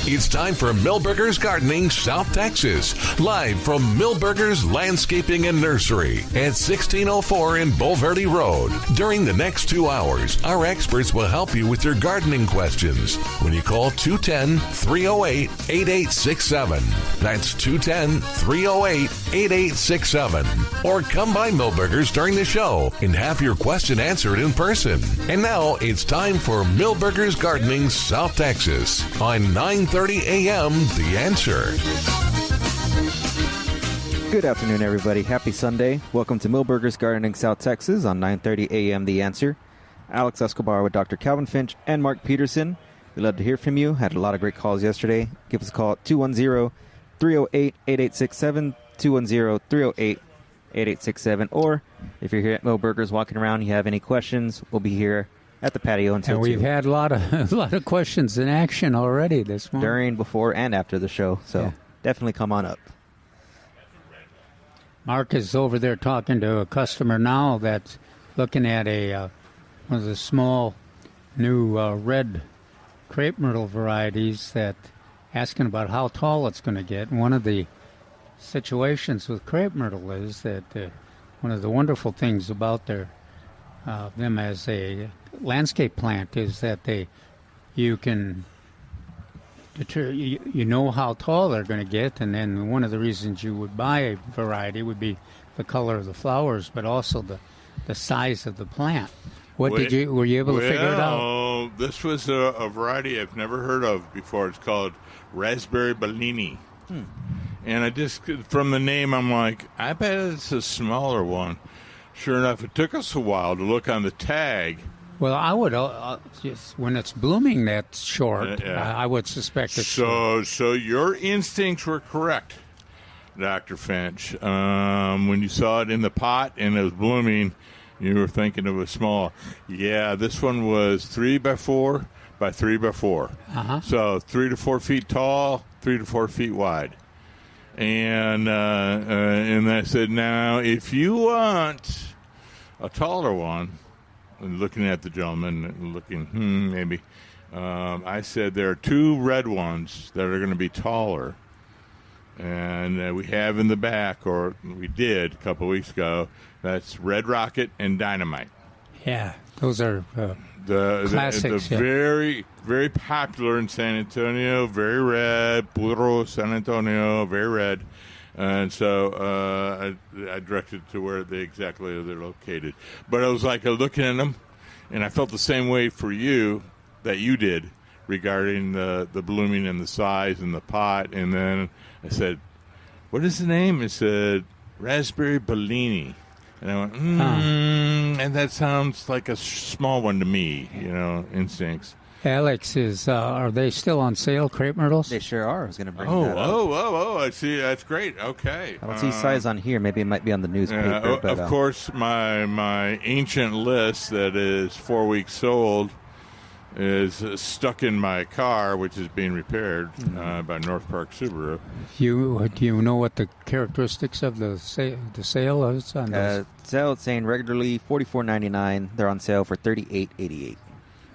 It's time for Milberger's Gardening South Texas, live from Milberger's Landscaping and Nursery at 1604 in Bulverde Road. During the next 2 hours, our experts will help you with your gardening questions when you call 210-308-8867. That's 210-308-8867. Or come by Milberger's during the show and have your question answered in person. And now it's time for Milberger's Gardening South Texas on 9:30 a.m. The Answer. Good afternoon, everybody. Happy Sunday. Welcome to Milberger's Gardening South Texas on 9:30 a.m. The Answer. Alex Escobar with Dr. Calvin Finch and Mark Peterson. We'd love to hear from you. Had a lot of great calls yesterday. Give us a call at 210-308-8867, 210-308-8867. Or if you're here at Milberger's walking around, you have any questions, we'll be here at the patio until 2. And we've had a lot of questions in action already this morning. During, before, and after the show. So definitely come on up. Mark is over there talking to a customer now that's looking at one of the small new red crepe myrtle varieties, that asking about how tall it's going to get. And one of the situations with crepe myrtle is that one of the wonderful things about them as a landscape plant is that you can you know how tall they're going to get, and then one of the reasons you would buy a variety would be the color of the flowers, but also the size of the plant. Were you able to figure it out? This was a variety I've never heard of before. It's called raspberry Bellini. And I just, from the name, I'm like, I bet it's a smaller one. Sure enough, it took us a while to look on the tag. Well, I would just when it's blooming that short, I would suspect it's short. So your instincts were correct, Dr. Finch. When you saw it in the pot and it was blooming, you were thinking it was small. Yeah, this one was 3 by 4 by 3 by 4. So 3 to 4 feet tall, 3 to 4 feet wide. And I said, now, if you want a taller one, and looking at the gentleman, maybe, I said there are 2 red ones that are going to be taller. And we have in the back, or we did a couple weeks ago, that's Red Rocket and Dynamite. Yeah, those are classics. Very, very popular in San Antonio, very red. Puro San Antonio, very red. And so I directed to where they're located. But I was like looking at them, and I felt the same way for you that you did regarding the blooming and the size and the pot. And then I said, what is the name? It said Raspberry Bellini. And I went, and that sounds like a small one to me, instincts. Alex, are they still on sale, crepe myrtles? They sure are. I was going to bring that up. I see. That's great. Okay. I don't see size on here. Maybe it might be on the newspaper. But, of course, my ancient list that is 4 weeks old is stuck in my car, which is being repaired by North Park Subaru. Do you know what the characteristics of the sale is on those? Sale, it's saying regularly $44.99. They're on sale for $38.88.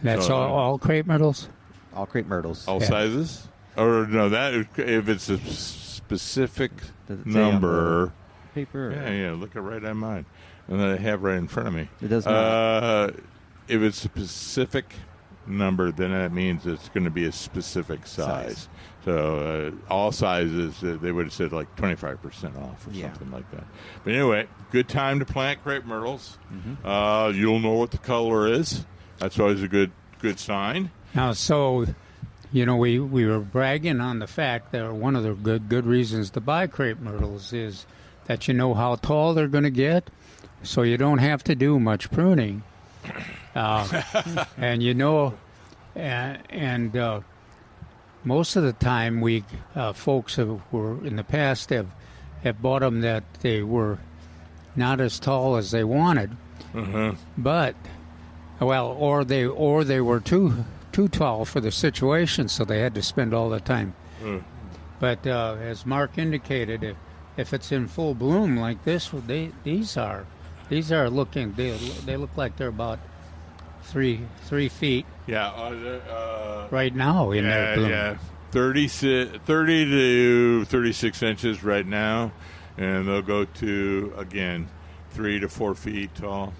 That's all crepe myrtles? All crepe myrtles. All sizes? Or no, that if it's a specific number. Paper? Yeah, look at right on mine. And I have right in front of me. It does not. If it's a specific number, then that means it's going to be a specific size. So all sizes, they would have said like 25% off or something like that. But anyway, good time to plant crepe myrtles. You'll know what the color is. That's always a good sign. Now, so, we were bragging on the fact that one of the good reasons to buy crepe myrtles is that you know how tall they're going to get, so you don't have to do much pruning. And most of the time we folks were in the past have bought them that they were not as tall as they wanted, but or they were too tall for the situation, so they had to spend all the time. But as Mark indicated, if it's in full bloom like this, these are looking. They look like they're about 3 feet. Yeah. Right now in their bloom. 30 to 36 inches right now, and they'll go to, again, 3 to 4 feet tall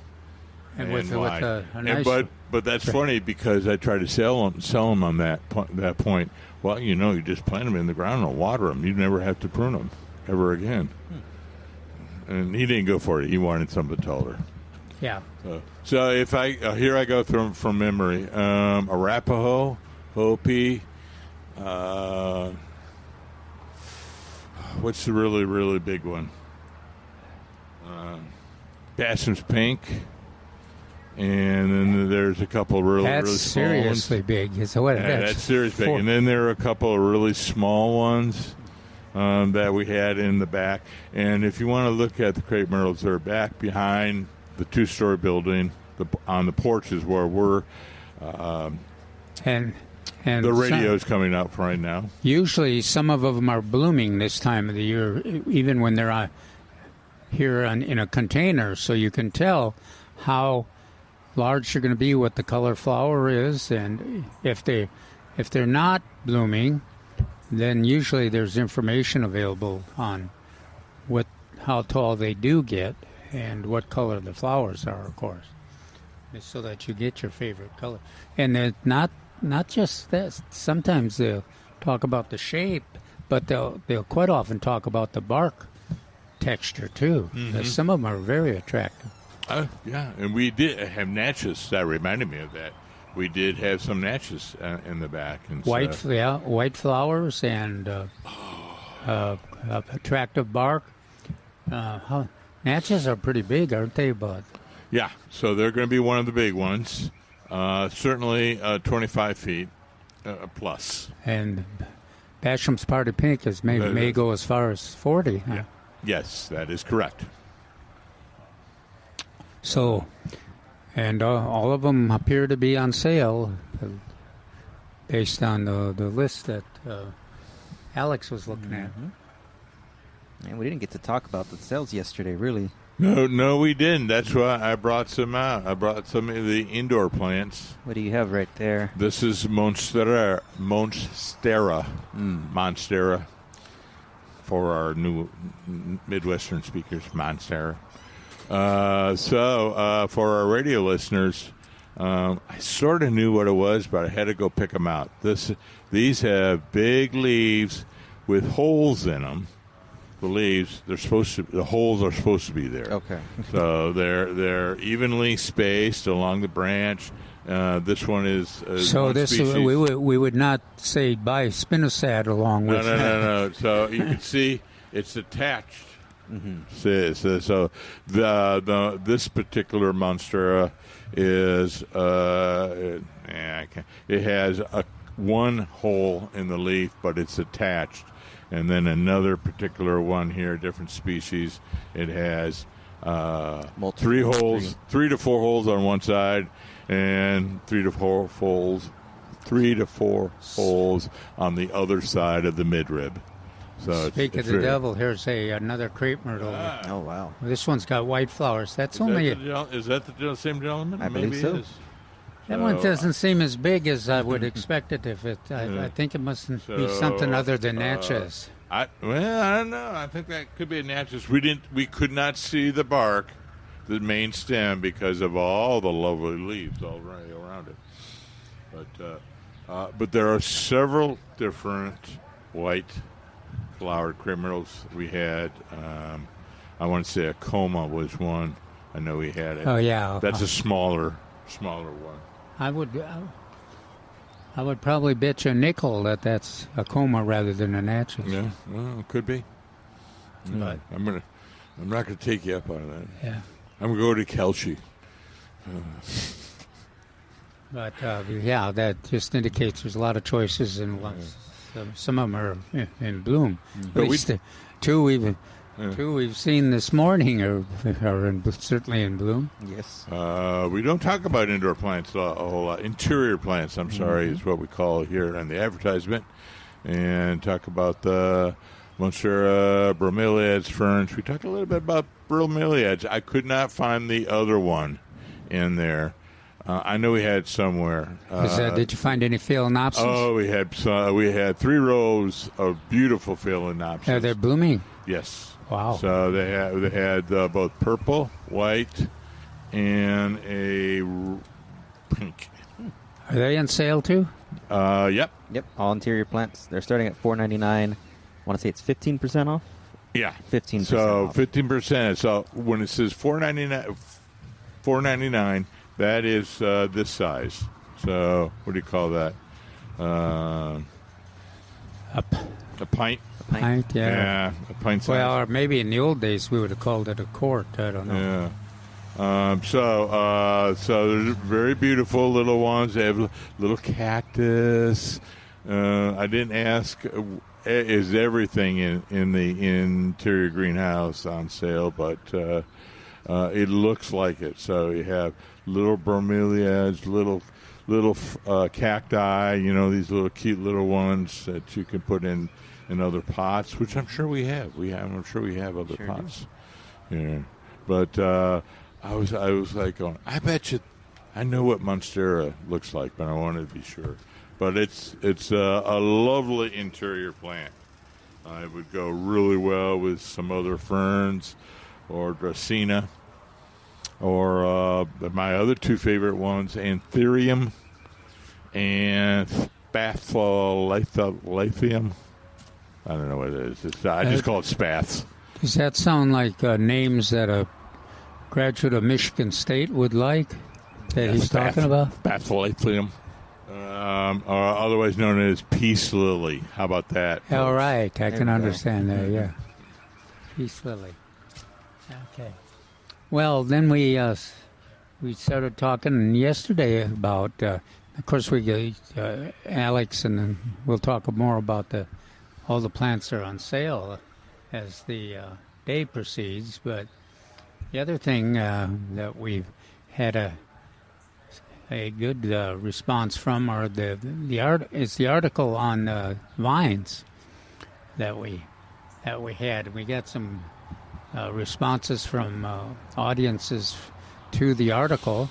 and wide. A nice, but that's funny because I try to sell them on that point. Well, you just plant them in the ground and water them. You never have to prune them ever again. And he didn't go for it. He wanted something taller. Yeah. So if here I go from memory. Arapaho, Hopi. What's the really, really big one? Basham's Pink. And then there's a couple really small ones. That's seriously big. That's seriously big. And then there are a couple of really small ones that we had in the back. And if you want to look at the crepe myrtles, they're back behind the 2-story building. On the porch is where we're. And the radio's coming up right now. Usually some of them are blooming this time of the year, even when they're here in a container, so you can tell how large they're going to be, what the color flower is, and if they're not blooming, then usually there's information available on how tall they do get and what color the flowers are, of course, so that you get your favorite color. And they're not just that. Sometimes they'll talk about the shape, but they'll quite often talk about the bark texture too. Mm-hmm. Some of them are very attractive. Yeah, and we did have natchez. That reminded me of that. We did have some natchez in the back. And white flowers and attractive bark. Natchez are pretty big, aren't they, Bud? Yeah, so they're going to be one of the big ones. Certainly 25 feet plus. And Basham's Party Pink may go as far as 40. Huh? Yeah. Yes, that is correct. So, and all of them appear to be on sale based on the list that Alex was looking at. And we didn't get to talk about the sales yesterday, really. No, we didn't. That's why I brought some out. I brought some of the indoor plants. What do you have right there? This is Monstera, for our new Midwestern speakers, Monstera. So for our radio listeners, I sort of knew what it was, but I had to go pick them out. These have big leaves with holes in them. The holes are supposed to be there. Okay. So they're evenly spaced along the branch. This one is so. This we would not say buy spinosad along with. No. So you can see it's attached. Mm-hmm. So this particular Monstera is it has one hole in the leaf, but it's attached. And then another particular one here, different species, it has 3 to 4 holes on one side, and 3 to 4 holes on the other side of the midrib. So Speak of the devil, here's another crepe myrtle. Oh wow! This one's got white flowers. Is that the same gentleman? I believe so. It is. That one doesn't seem as big as I would expect it. I think it must be something other than natchez. I don't know. I think that could be a natchez. We could not see the bark, the main stem, because of all the lovely leaves all around it. But there are several different white flowered crepe myrtles we had. I want to say a coma was one. I know we had it. Oh yeah, that's a smaller one. I would probably bet you a nickel that's a coma rather than a natchez. Yeah, well, it could be. But I'm not gonna take you up on that. Yeah, I'm gonna go to Kelchi. But that just indicates there's a lot of choices, and some of them are in bloom. But two we've seen this morning are certainly in bloom. Yes. We don't talk about indoor plants a whole lot. Interior plants, I'm sorry, is what we call it here on the advertisement. And talk about the Monstera, bromeliads, ferns. We talked a little bit about bromeliads. I could not find the other one in there. I know we had somewhere. Did you find any Phalaenopsis? Oh, we had 3 rows of beautiful Phalaenopsis. They're blooming. Yes. Wow. So they had both purple, white, and a pink. Are they on sale too? Yep. Yep, all interior plants. They're starting at $4.99. I want to say it's 15% off. Yeah. 15%. So off. 15%. So when it says $4.99, that is this size. So what do you call that? A pint. Pint, yeah. Yeah, a pint size. Well, or maybe in the old days we would have called it a quart. I don't know. Yeah. So they're very beautiful little ones. They have little cactus. I didn't ask, is everything in the interior greenhouse on sale, but it looks like it. So you have little bromeliads, little cacti, these little cute little ones that you can put in other pots, which I'm sure we have. I'm sure we have other pots. Yeah. But I was like going, I bet you I know what Monstera looks like, but I wanted to be sure. But it's a lovely interior plant. It would go really well with some other ferns or Dracaena or my other 2 favorite ones, Anthurium and Spatholatheum. I don't know what it is. I just call it Spaths. Does that sound like names that a graduate of Michigan State would like that he's talking about? Spatholatheum. Or otherwise known as peace lily. How about that? All right, I can understand that, yeah. Peace lily. Okay. Well, then we started talking yesterday about, of course, we get Alex, and then we'll talk more about all the plants are on sale as the day proceeds. But the other thing that we've had a good response from are the article on vines that we had. We got some responses from audiences to the article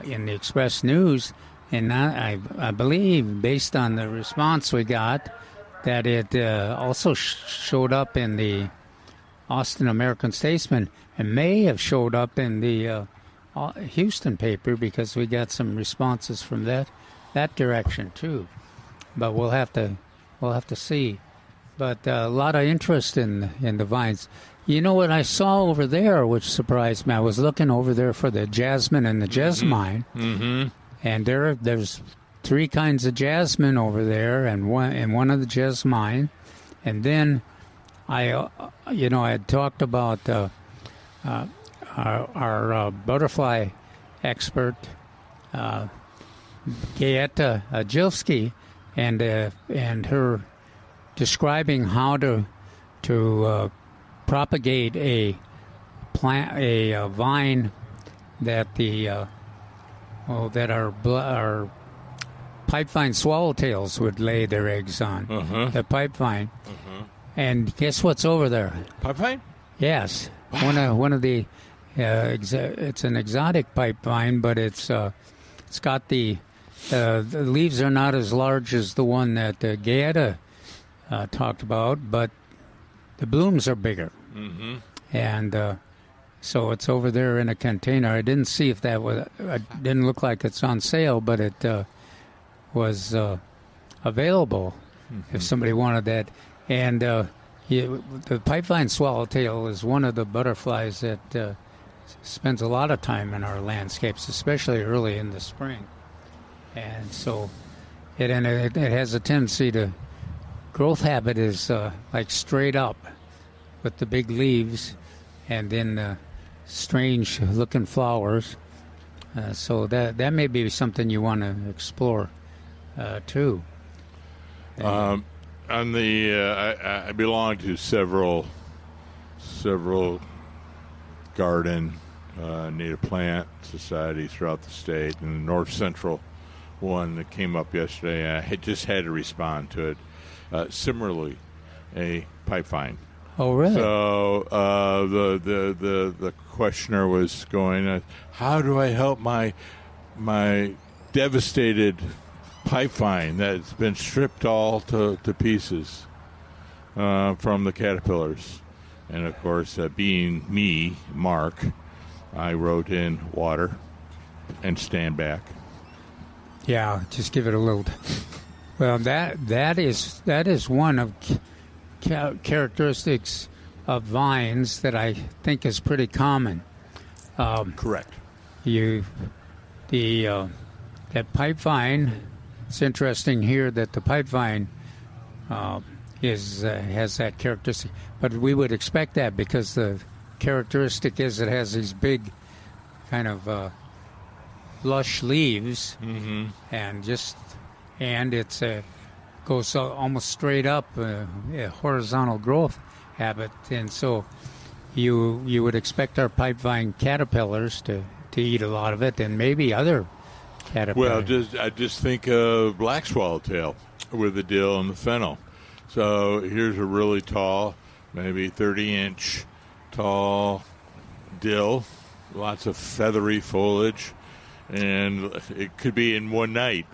in the Express News, and I believe, based on the response we got, that it also showed up in the Austin American Statesman and may have showed up in the Houston paper, because we got some responses from that direction too. But we'll have to see. But a lot of interest in the vines. You know what I saw over there, which surprised me? I was looking over there for the jasmine and the jessamine, and there's 3 kinds of jasmine over there, and one of the jessamine, and then I had talked about our butterfly expert, Gaeta Jilski, and her describing how to propagate a vine that our pipevine swallowtails would lay their eggs on. The pipevine. And guess what's over there? Pipevine? Yes. Wow. One of the it's an exotic pipevine, but it's got the leaves are not as large as the one that Gaeta talked about, but the blooms are bigger. And so it's over there in a container. I didn't see if that was. It didn't look like it's on sale, but it was available if somebody wanted that. And the pipevine swallowtail is one of the butterflies that spends a lot of time in our landscapes, especially early in the spring. And so it has a tendency to, growth habit is like straight up with the big leaves and then strange looking flowers. So that may be something you want to explore too. On the I belong to several garden native plant societies throughout the state, and the North Central one that came up yesterday, I just had to respond to it. Similarly, a pipevine. Oh, really? So the questioner was going, how do I help my my devastated pipe vine that's been stripped all to pieces from the caterpillars. And, of course, being me, Mark, I wrote in water and stand back. Yeah, just give it a little. Well, that is one of characteristics of vines that I think is pretty common. Correct. That pipe vine. It's interesting here that the pipe vine has that characteristic, but we would expect that because the characteristic is it has these big kind of lush leaves, and it's goes almost straight up, a horizontal growth habit, and so you would expect our pipe vine caterpillars to eat a lot of it, and maybe other caterpillars. Well, I just think of black swallowtail with the dill and the fennel. So here's a really tall, maybe 30-inch tall dill, lots of feathery foliage, and it could be in one night.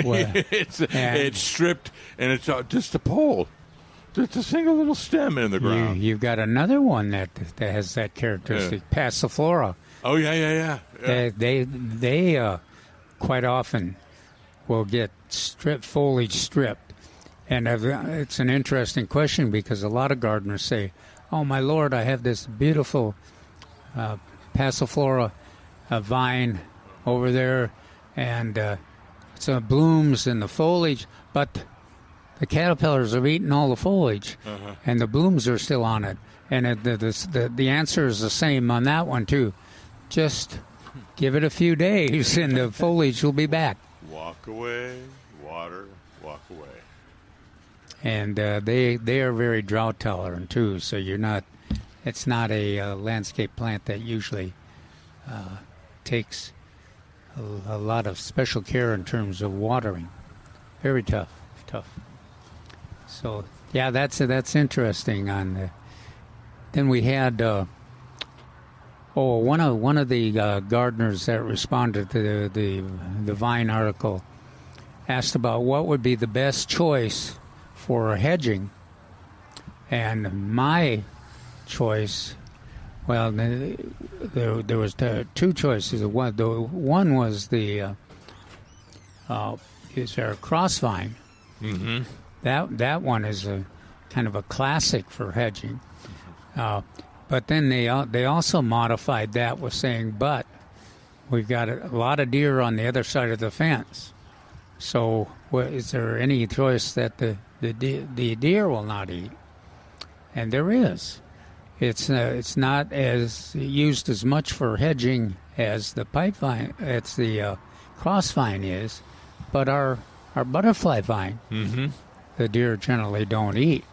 Well, it's stripped, and it's just a pole, just a single little stem in the ground. You've got another one that has that characteristic, Passiflora. Oh, yeah. They quite often will get foliage stripped. And it's an interesting question because a lot of gardeners say, oh, my Lord, I have this beautiful Passiflora vine over there, and it's blooms in the foliage, but the caterpillars have eaten all the foliage, and the blooms are still on it. And the answer is the same on that one, too. Just give it a few days, and the foliage will be back. Walk away, water, walk away. And they are very drought tolerant too. So it's not a landscape plant that usually takes a lot of special care in terms of watering. Very tough. So yeah, that's interesting. Then we had one of the gardeners that responded to the Vine article asked about what would be the best choice for hedging, and my choice, well, there was two choices. One was is there a cross vine? Mm-hmm. That one is a kind of a classic for hedging. But then they also modified that with saying, but we've got a lot of deer on the other side of the fence. So is there any choice that the deer will not eat? And there is. It's not as used as much for hedging as the pipe vine, it's the cross vine is, but our butterfly vine, the deer generally don't eat.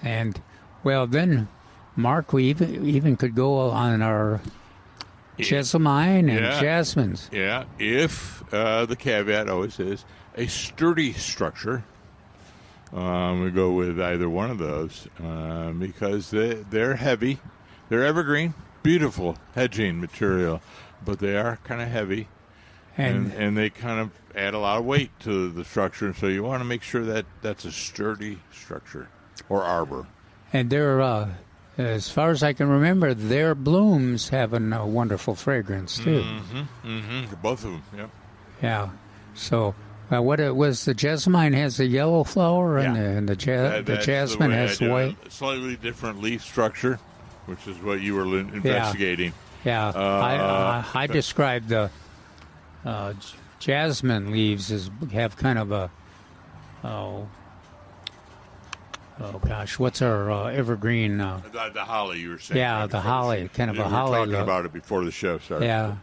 And well, then, Mark, we even could go on our jessamine and jasmines. Yeah, if the caveat always is a sturdy structure. We go with either one of those because they're heavy. They're evergreen, beautiful hedging material, but they are kind of heavy, and they kind of add a lot of weight to the structure. So you want to make sure that that's a sturdy structure or arbor. And they're, as far as I can remember, their blooms have a wonderful fragrance too. Both of them, yeah. Yeah. So. What it was, the jessamine has a yellow flower, and the jasmine has white. Slightly different leaf structure, which is what you were investigating. Yeah, I described the jasmine leaves as have kind of a what's our evergreen? The holly you were saying. Yeah, the holly, kind of a holly. We were talking about it before the show started. Yeah,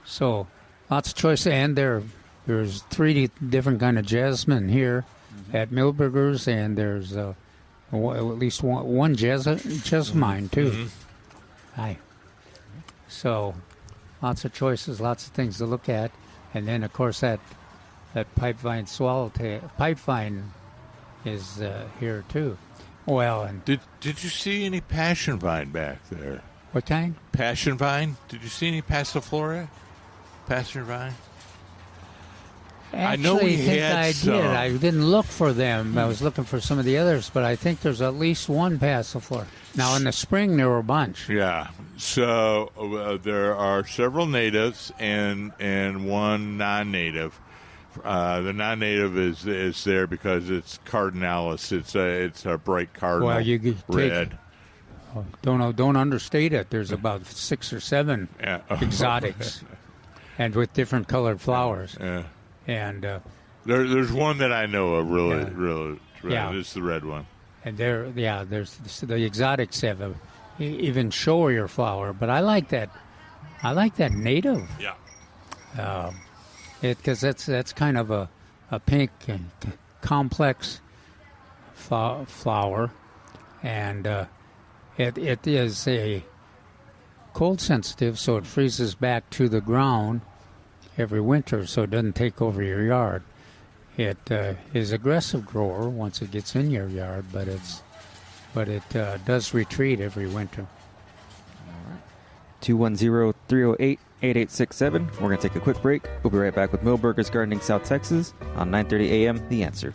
so lots of choice, and there's 3 different kind of jasmine here at Milberger's, and there's at least one jessamine too. Hi. So, lots of choices, lots of things to look at, and then of course that pipe vine is here too. Well, and did you see any passion vine back there? What kind? Passion vine. Did you see any passiflora? passerby? Actually, I know we think had I some. did. I didn't look for them. I was looking for some of the others, but I think there's at least one passiflora. Now, in the spring, there were a bunch. Yeah. So there are several natives and one non-native. The non-native is there because it's cardinalis. It's a bright cardinal Well, you take, red. Don't understate it. There's about 6 or 7 Yeah. exotics, and with different colored flowers. Yeah. And There's one that I know of really Yeah. red. Yeah. It's the red one. and there's the exotics have a even showier flower. But I like that. I like that native. Yeah. Because that's kind of a pink and complex flower, and it is a cold sensitive, so it freezes back to the ground every winter, so it doesn't take over your yard. It is aggressive grower once it gets in your yard, but it does retreat every winter. 210-308-8867. We're going to take a quick break. We'll be right back with Milberger's Gardening South Texas on 9:30 a.m. The Answer.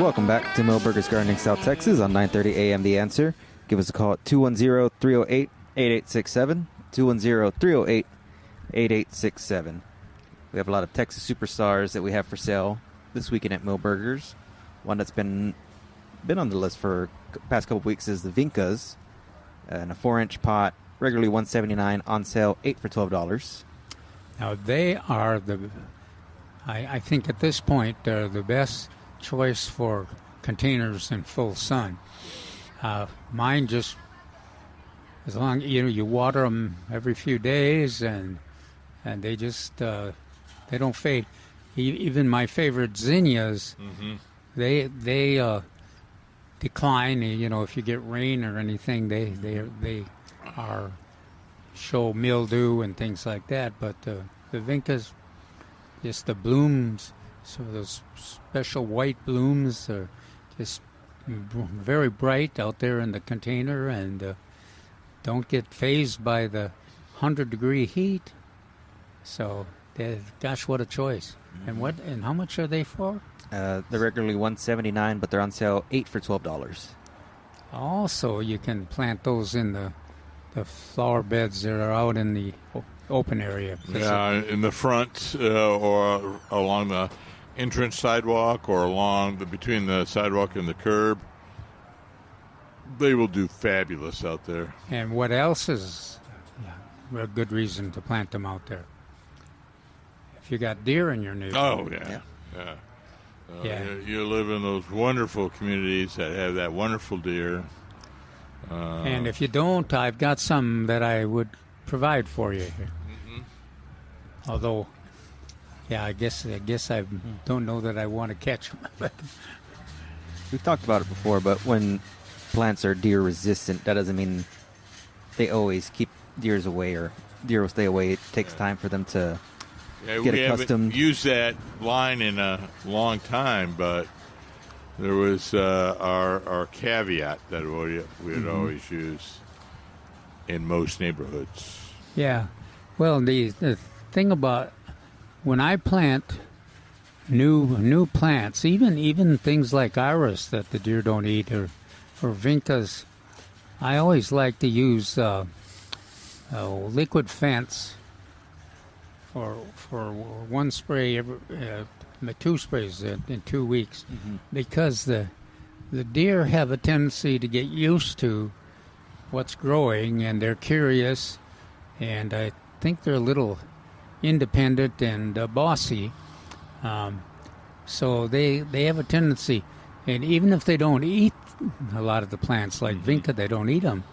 Welcome back to Milberger's Gardening South Texas on 9:30 a.m. The Answer. Give us a call at 210-308-8867. 210-308-8867. We have a lot of Texas superstars that we have for sale this weekend at Milberger's. One that's been on the list for the past couple weeks is the Vincas in a 4-inch pot, regularly $179, on sale $8 for $12. Now they are I think at this point they're the best choice for containers in full sun. Mine just, as long you water them every few days and they just they don't fade. Even my favorite zinnias, they decline. If you get rain or anything, they show mildew and things like that. But the Vincas, just the blooms, so those special white blooms are just very bright out there in the container and don't get phased by the 100-degree heat. So, gosh, what a choice! And how much are they for? They're regularly $179, but they're on sale $8 for $12. Also, you can plant those in the flower beds that are out in the open area. Yeah, in the front or along the entrance sidewalk or between the sidewalk and the curb. They will do fabulous out there. And what else is a good reason to plant them out there? If you got deer in your neighborhood. Oh, yeah. Yeah. You live in those wonderful communities that have that wonderful deer. And if you don't, I've got some that I would provide for you here. Although, I guess I don't know that I want to catch them. We've talked about it before, but when plants are deer resistant, that doesn't mean they always keep deers away or deer will stay away. It takes time for them to get accustomed. We haven't used that line in a long time, but there was our caveat that we would always use in most neighborhoods. Yeah. Well, the thing about when I plant new plants, even things like iris that the deer don't eat or vincas, I always like to use liquid fence for one spray every 2 sprays in 2 weeks, because the deer have a tendency to get used to what's growing and they're curious, and I think they're a little independent and bossy, so they have a tendency, and even if they don't eat a lot of the plants like vinca, they don't eat them,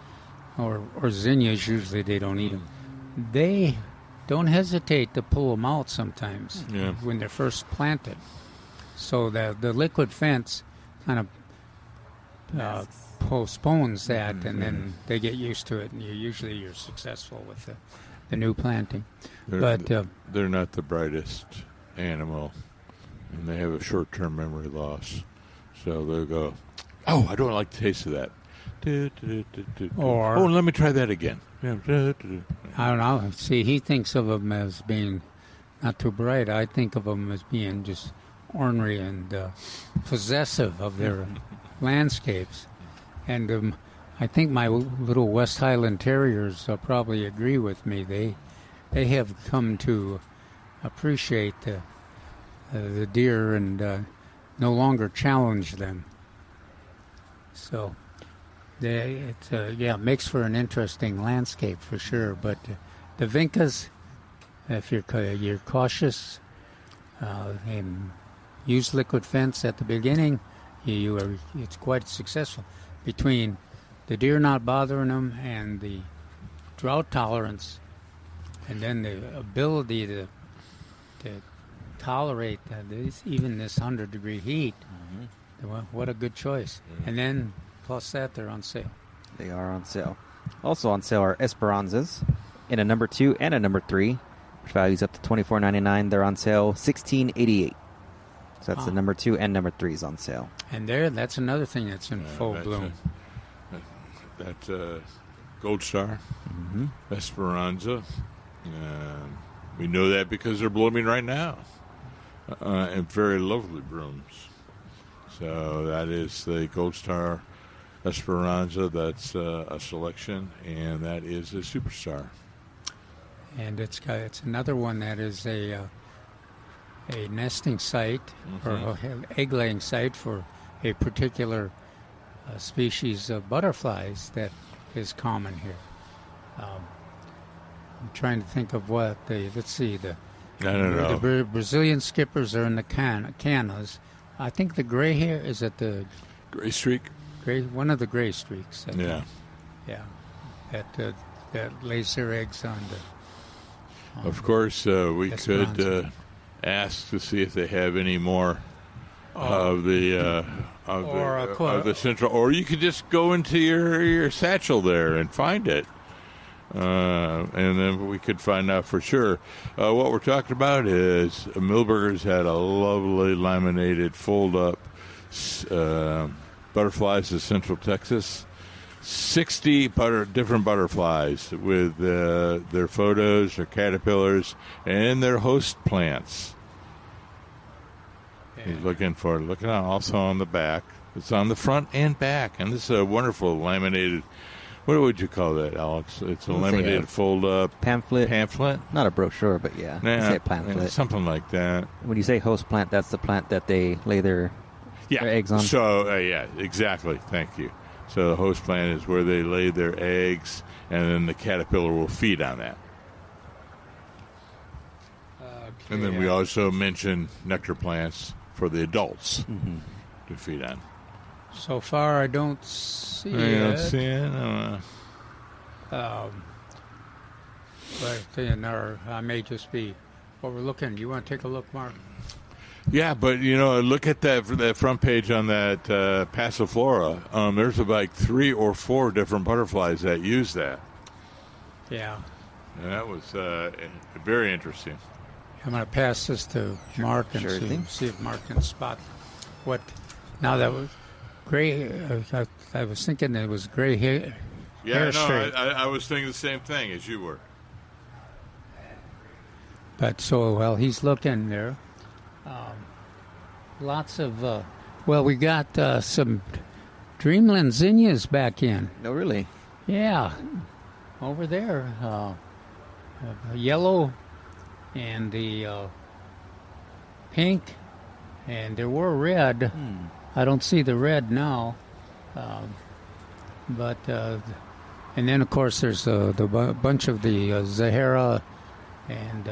or zinnias usually they don't eat them. They don't hesitate to pull them out sometimes when they're first planted. So the liquid fence kind of postpones that, and then they get used to it, and you're successful with the new planting. They're not the brightest animal, and they have a short-term memory loss. So they'll go, "Oh, I don't like the taste of that." Or- oh, let me try that again. I don't know. See, he thinks of them as being not too bright. I think of them as being just ornery and possessive of their landscapes. And I think my little West Highland Terriers probably agree with me. They have come to appreciate the deer and no longer challenge them. So, it makes for an interesting landscape for sure. But the vincas, if you're cautious and use liquid fence at the beginning, it's quite successful. Between the deer not bothering them and the drought tolerance, and then the ability to tolerate even this 100-degree heat, what a good choice. And then plus that, they're on sale. They are on sale. Also on sale are Esperanzas in a number 2 and a number 3, which values up to $24.99. They're on sale $16.88. So that's the number 2 and number 3s on sale. And that's another thing that's in full bloom. That's Gold Star, Esperanza. We know that because they're blooming right now. And very lovely blooms. So that is the Gold Star Esperanza. That's a selection, and that is a superstar. And it's another one that is a nesting site or an egg-laying site for a particular species of butterflies that is common here. I'm trying to think of what let's see, I don't know. The Brazilian skippers are in the cannas. I think the gray hair is at the Gray streak? one of the gray streaks. Yeah. That lays their eggs on the. Of course, we could ask to see if they have any more of the central, or you could just go into your satchel there and find it, and then we could find out for sure. What we're talking about is Milberger's had a lovely laminated fold-up butterflies of Central Texas. 60 different butterflies with their photos, their caterpillars, and their host plants. Yeah. He's looking for it. Looking also on the back. It's on the front and back. And this is a wonderful laminated, what would you call that, Alex? It's a laminated fold-up. Pamphlet? Not a brochure, but yeah. Say pamphlet. Something like that. When you say host plant, that's the plant that they lay their eggs on? So, exactly. Thank you. So the host plant is where they lay their eggs, and then the caterpillar will feed on that. Okay. And then we also mentioned nectar plants for the adults to feed on. So far, I don't see it. Don't see it? But then I may just be overlooking. Do you want to take a look, Mark? Yeah, but, look at that front page on that Passiflora. There's about 3 or 4 different butterflies that use that. Yeah. And that was very interesting. I'm going to pass this to Mark and see if Mark can spot what. Now, that was gray. I was thinking it was gray hair. Yeah, I was thinking the same thing as you were. But while he's looking there, lots of, we got some Dreamland zinnias back in. Oh, really? Yeah. Over there. Yellow and the pink, and there were red. I don't see the red now. And then, of course, there's the bunch of the Zahara and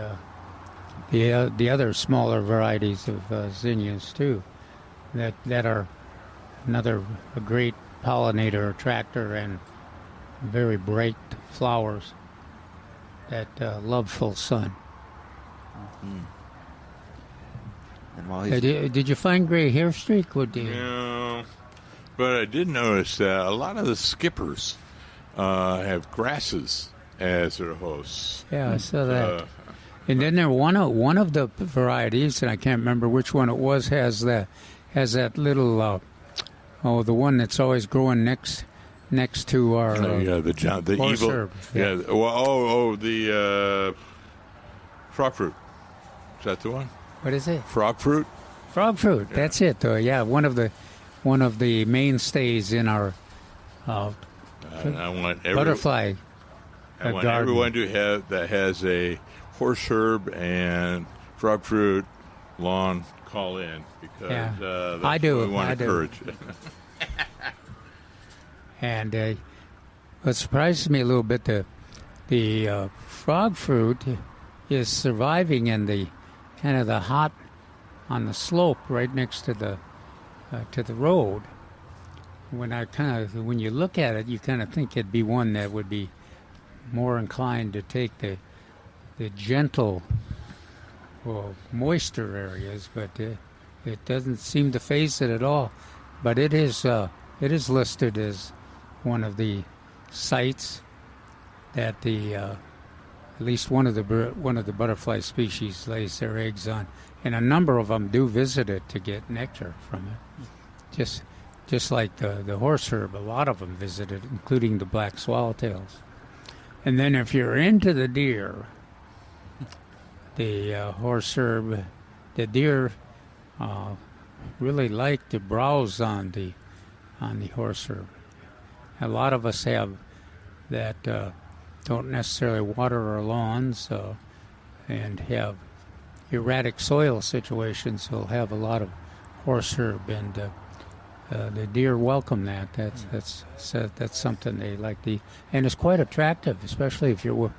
the other smaller varieties of zinnias too, that are a great pollinator, attractor, and very bright flowers that love full sun. And while did you find gray hair streak? No, but I did notice that a lot of the skippers have grasses as their hosts. Yeah, I saw that. And then one of the varieties, and I can't remember which one it was, has that little the one that's always growing next next to our the horse evil herb. The frog fruit. Is that the one? What is it? Frog fruit. Frog fruit. Yeah. That's it. One of the mainstays in our butterfly. I want everyone to have that has a horse herb and frog fruit lawn call in, because that's I do. What we want to encourage. And what surprises me a little bit, the frog fruit is surviving in the kind of the hot on the slope right next to the road. When you look at it, you kind of think it'd be one that would be more inclined to take the gentle, moisture areas, but it doesn't seem to face it at all. But it is listed as one of the sites that at least one of the butterfly species lays their eggs on, and a number of them do visit it to get nectar from it. Just like the horse herb, a lot of them visit it, including the black swallowtails. And then if you're into the deer, the horse herb, the deer really like to browse on the horse herb. A lot of us have that don't necessarily water our lawns and have erratic soil situations. Will have a lot of horse herb, and the deer welcome that. That's something they like to eat, and it's quite attractive, especially if you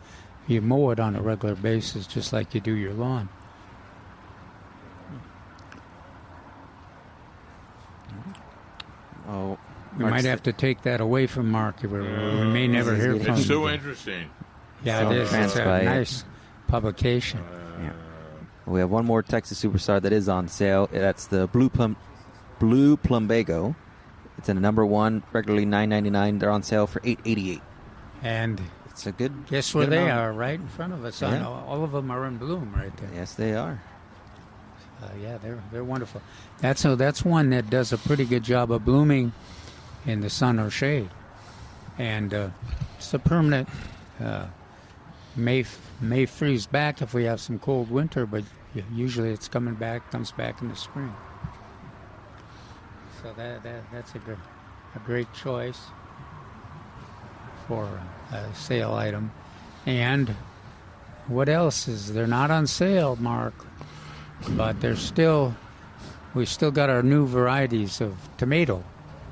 mow it on a regular basis, just like you do your lawn. Oh, we might have to take that away from Mark. We may never hear from him. It's so interesting. Yeah, it is. It's a nice publication. Yeah. We have one more Texas superstar that is on sale. That's the blue plumbago. It's in a number one, regularly $9.99. They're on sale for $8.88. And it's a good. Guess where they are? Right in front of us. Yeah. All of them are in bloom right there. Yes, they are. They're wonderful. That's one that does a pretty good job of blooming in the sun or shade, and it's a permanent. May freeze back if we have some cold winter, but usually it's comes back in the spring. So that's a great choice for a sale item. And what else is they're not on sale, Mark? But we still got our new varieties of tomato.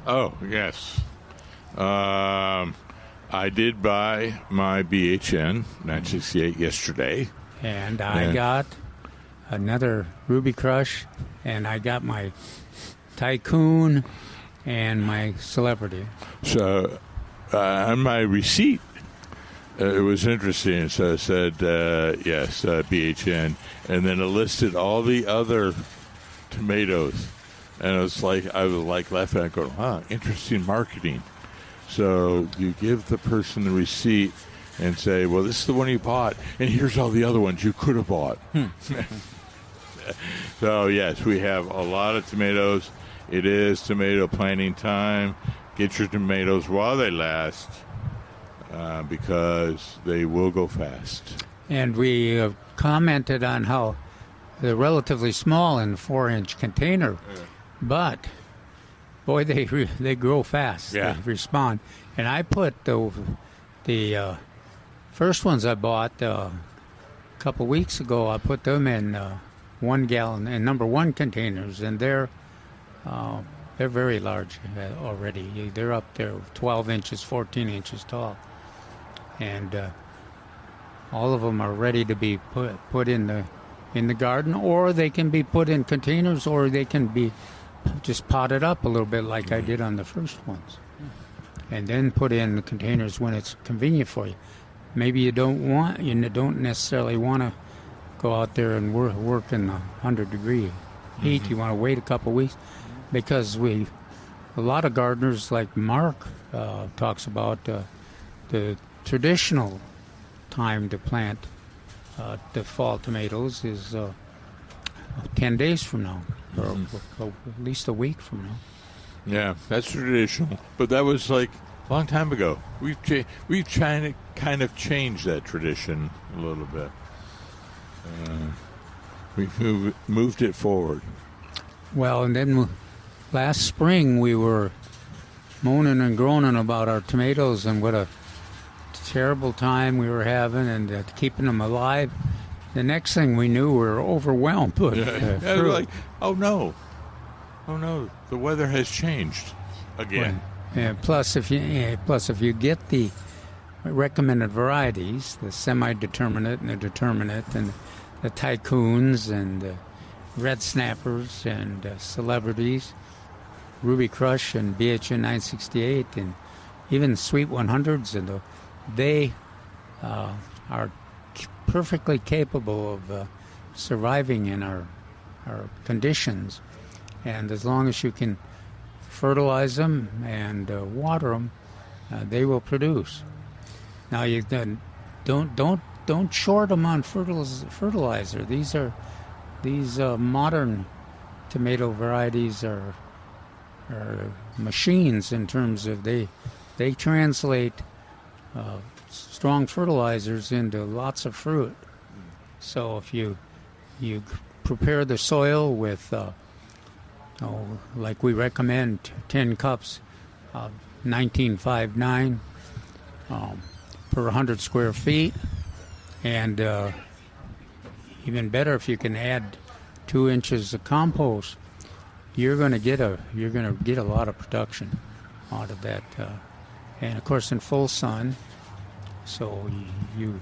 Oh, yes. I did buy my BHN 968 yesterday. And I got another Ruby Crush, and I got my Tycoon and my Celebrity. So on my receipt, it was interesting. So it said, yes, BHN. And then it listed all the other tomatoes. And I was like laughing and going, wow, interesting marketing. So you give the person the receipt and say, well, this is the one you bought, and here's all the other ones you could have bought. So, yes, we have a lot of tomatoes. It is tomato planting time. Get your tomatoes while they last, because they will go fast. And we commented on how they're relatively small in a 4-inch container, but boy, they grow fast. Yeah. They respond. And I put the first ones I bought a couple weeks ago. I put them in 1 gallon and number 1 containers, and they're very large already. They're up there 12 inches, 14 inches tall, and all of them are ready to be put in the garden, or they can be put in containers, or they can be just potted up a little bit like I did on the first ones, and then put in the containers when it's convenient for you. Maybe you don't necessarily want to go out there and work in the 100-degree heat. You want to wait a couple weeks, because a lot of gardeners like Mark talks about the traditional time to plant the fall tomatoes is 10 days from now, or at least a week from now. Yeah, that's traditional. But that was like long time ago. We've trying to kind of change that tradition a little bit. We've moved it forward. Well, and then last spring we were moaning and groaning about our tomatoes and what a terrible time we were having and keeping them alive. The next thing we knew, we were overwhelmed with fruit. Like, oh no, the weather has changed again. Yeah, plus if you get the recommended varieties, the semi-determinate and the determinate, and the tycoons and the red snappers and celebrities, Ruby Crush and BHN 968, and even Sweet 100s, and they are perfectly capable of surviving in our conditions. And as long as you can fertilize them and water them, they will produce. Now you don't short them on fertilizer. These modern tomato varieties are machines in terms of they translate strong fertilizers into lots of fruit. So if you prepare the soil with like we recommend 10 cups of 1959 per 100 square feet, and even better if you can add 2 inches of compost, you're going to get a lot of production out of that, and of course in full sun. So you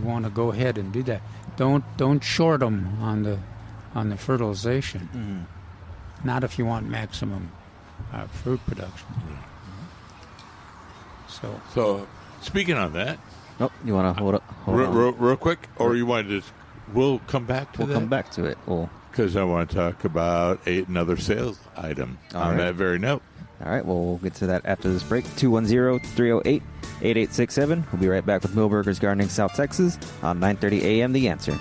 want to go ahead and do that. Don't short them on the fertilization. Mm-hmm. Not if you want maximum fruit production. Mm-hmm. So speaking on that, you want to hold up real quick, or you want to just? We'll come back to that. We'll come back to it. Because I want to talk about another sales item on that very note. All right, well, we'll get to that after this break. 210-308-8867. We'll be right back with Milberger's Gardening South Texas on 9:30 a.m. The Answer.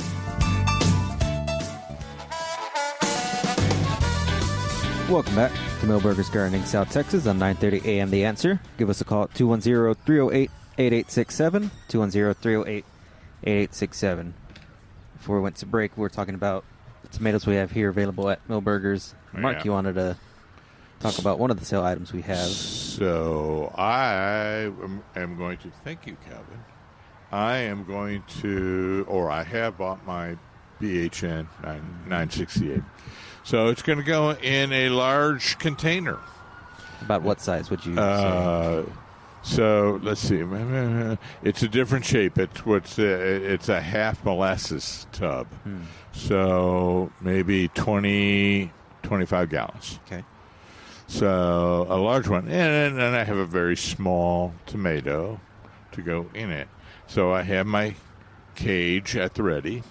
Welcome back to Milberger's Gardening South Texas on 9:30 a.m. The Answer. Give us a call at 210-308-8867, 210-308-8867. Before we went to break, we were talking about the tomatoes we have here available at Milberger's. Mark, you wanted to talk about one of the sale items we have. So I am going to, thank you, Calvin. I am going to, or I have bought my BHN 968. So it's going to go in a large container. About what size would you say? So let's see. It's a different shape. It's a half molasses tub. So maybe 20, 25 gallons. Okay. So a large one. And then I have a very small tomato to go in it. So I have my cage at the ready.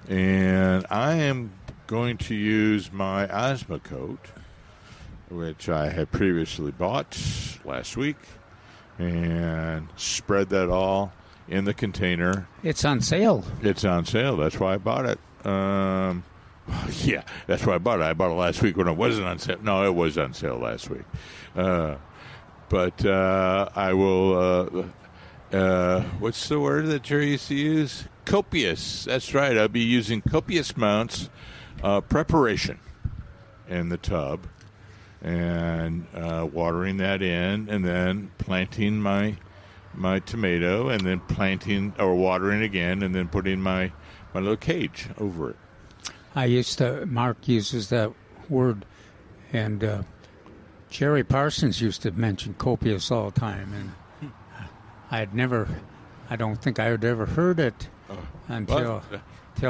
And I am going to use my Osmocote, which I had previously bought last week, and spread that all in the container. It's on sale. It's on sale. That's why I bought it. Yeah, that's why I bought it. I bought it last week when it wasn't on sale. No, it was on sale last week. But I will, what's the word that Jerry used to use? Copious. That's right. I'll be using copious amounts preparation in the tub and watering that in, and then planting my tomato, and then planting or watering again, and then putting my little cage over it. Mark uses that word, and Jerry Parsons used to mention copious all the time, and I don't think I had ever heard it until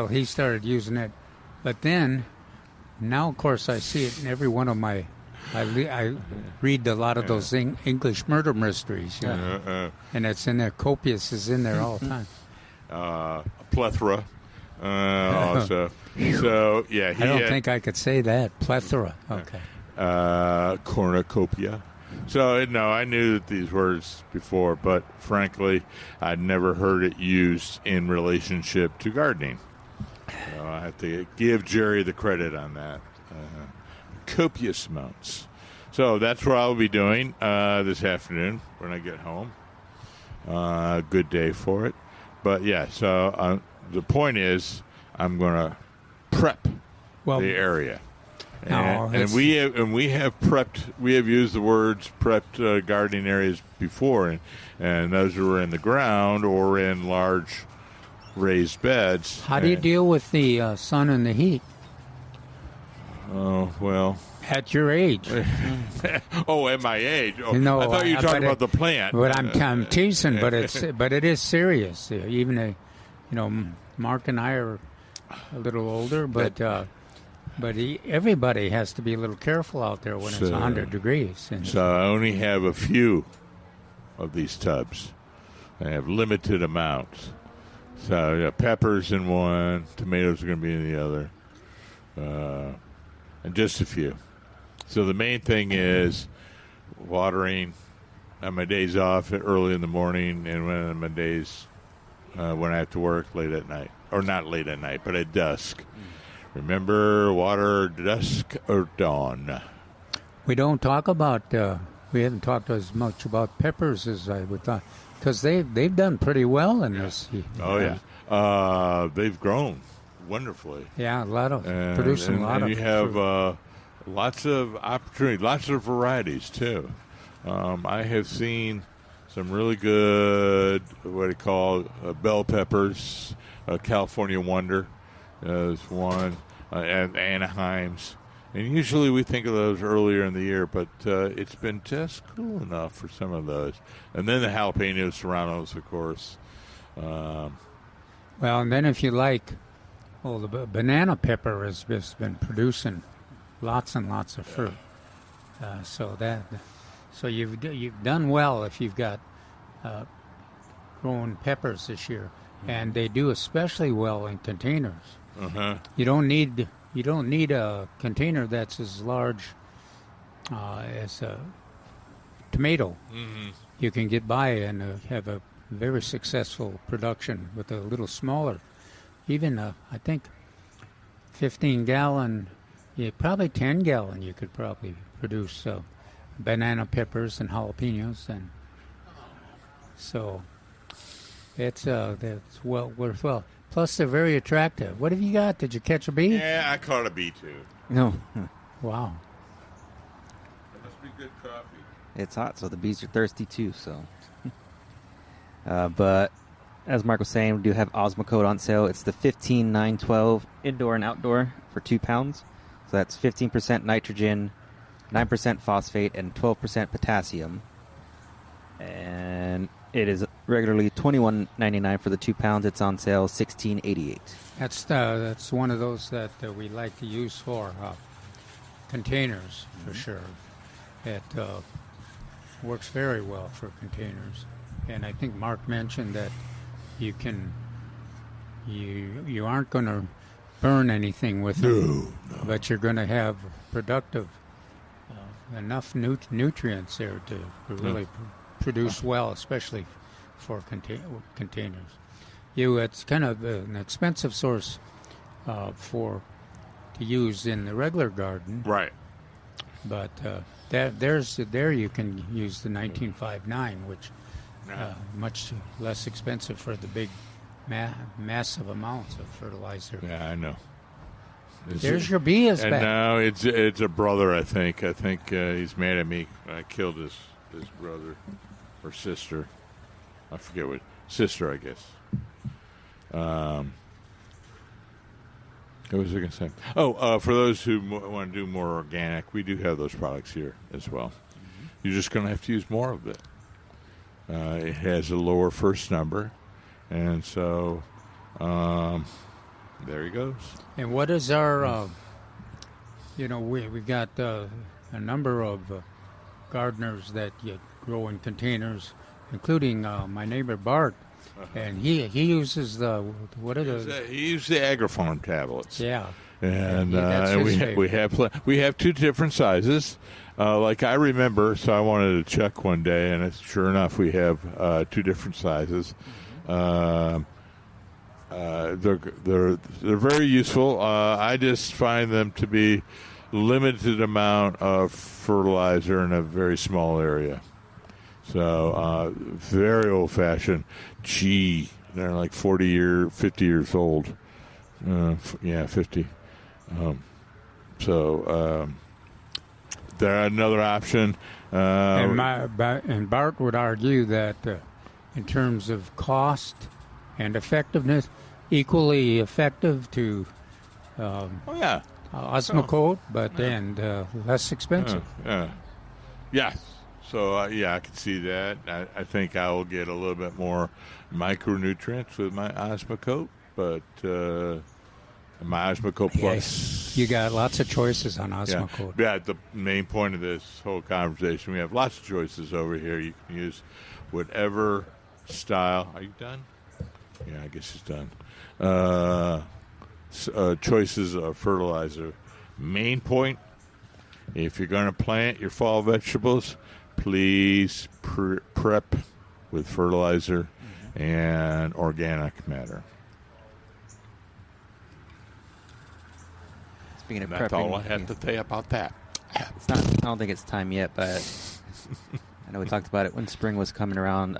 he started using it. But then, now of course I see it in every one of my, I read a lot of those English murder mysteries, and it's in there, copious is in there all the time. Plethora. Also. So, yeah. I don't think I could say that. Plethora. Okay. Cornucopia. So, no, I knew these words before, but frankly, I'd never heard it used in relationship to gardening. So I have to give Jerry the credit on that. Copious amounts. So that's what I'll be doing this afternoon when I get home. Good day for it. But yeah, so the point is I'm going to prep the area. And we have prepped. We have used the words prepped gardening areas before, and those were in the ground or in large raised beds. How do you deal with the sun and the heat? Oh well. At your age. Oh, at my age. Oh, no, I thought you were talking about the plant. But I'm teasing, but it is serious. Even Mark and I are a little older, but everybody has to be a little careful out there when it's 100 degrees. So I only have a few of these tubs. I have limited amounts. So peppers in one, tomatoes are going to be in the other, and just a few. So the main thing is watering on my days off early in the morning, and when on my days when I have to work late at night, or not late at night, but at dusk. Remember, water dusk or dawn. We don't talk about. We haven't talked as much about peppers as I would thought, because they've done pretty well in this. Oh yeah, they've grown wonderfully. Yeah, producing a lot of. And you have lots of opportunity, lots of varieties too. I have seen some really good what they call bell peppers. California Wonder is one, and Anaheims. And usually we think of those earlier in the year, but it's been just cool enough for some of those. And then the jalapeno serranos, of course. Well, and then if you like, the banana pepper has just been producing lots and lots of fruit. So you've done well if you've got growing peppers this year, and they do especially well in containers. Uh-huh. You don't need a container that's as large as a tomato. Mm-hmm. You can get by and have a very successful production with a little smaller. Even I think 15-gallon, probably 10-gallon. You could probably produce banana peppers and jalapenos, and so that's well worthwhile. Plus, they're very attractive. What have you got? Did you catch a bee? Yeah, I caught a bee too. No. Wow. That must be good coffee. It's hot, so the bees are thirsty too. So, but as Mark was saying, we do have Osmocote on sale. It's the 15912 indoor and outdoor for 2 pounds. So that's 15% nitrogen, 9% phosphate, and 12% potassium. And it is regularly $21.99 for the 2 pounds. It's on sale $16.88. That's one of those that we like to use for containers for sure. It works very well for containers, and I think Mark mentioned that you aren't going to burn anything with them, but you're going to have productive enough nutrients there to really produce well, especially for containers. It's kind of an expensive source to use in the regular garden, Right. but there you can use the 1959, which much less expensive for the big massive amounts of fertilizer. Yeah, I know. There's your bee is and back. now it's a brother, I think. I think he's mad at me. I killed his brother or sister. I forget what. Sister, I guess. What was I going to say? Oh, for those who want to do more organic, we do have those products here as well. Mm-hmm. You're just going to have to use more of it. It has a lower first number, and so there he goes. And what is our, we've got a number of gardeners that grow in containers, including my neighbor Bart, and he uses he used the AgriFarm tablets. Yeah, and we have two different sizes. Like I remember, so I wanted to check one day, and sure enough, we have two different sizes. They're very useful. I just find them to be limited amount of fertilizer in a very small area. So very old-fashioned. Gee, they're like 50 years old. 50. They're another option. And Bart would argue that in terms of cost and effectiveness, equally effective to Osmocote, and less expensive. Yes. So, I can see that. I think I will get a little bit more micronutrients with my Osmocote, but my Osmocote Plus. You got lots of choices on Osmocote. Yeah, the main point of this whole conversation, we have lots of choices over here. You can use whatever style. Are you done? Yeah, I guess he's done. Choices of fertilizer. Main point, if you're going to plant your fall vegetables, please prep with fertilizer and organic matter. Speaking of That's prepping, all I have to say about that. It's not, I don't think it's time yet, but I know we talked about it when spring was coming around.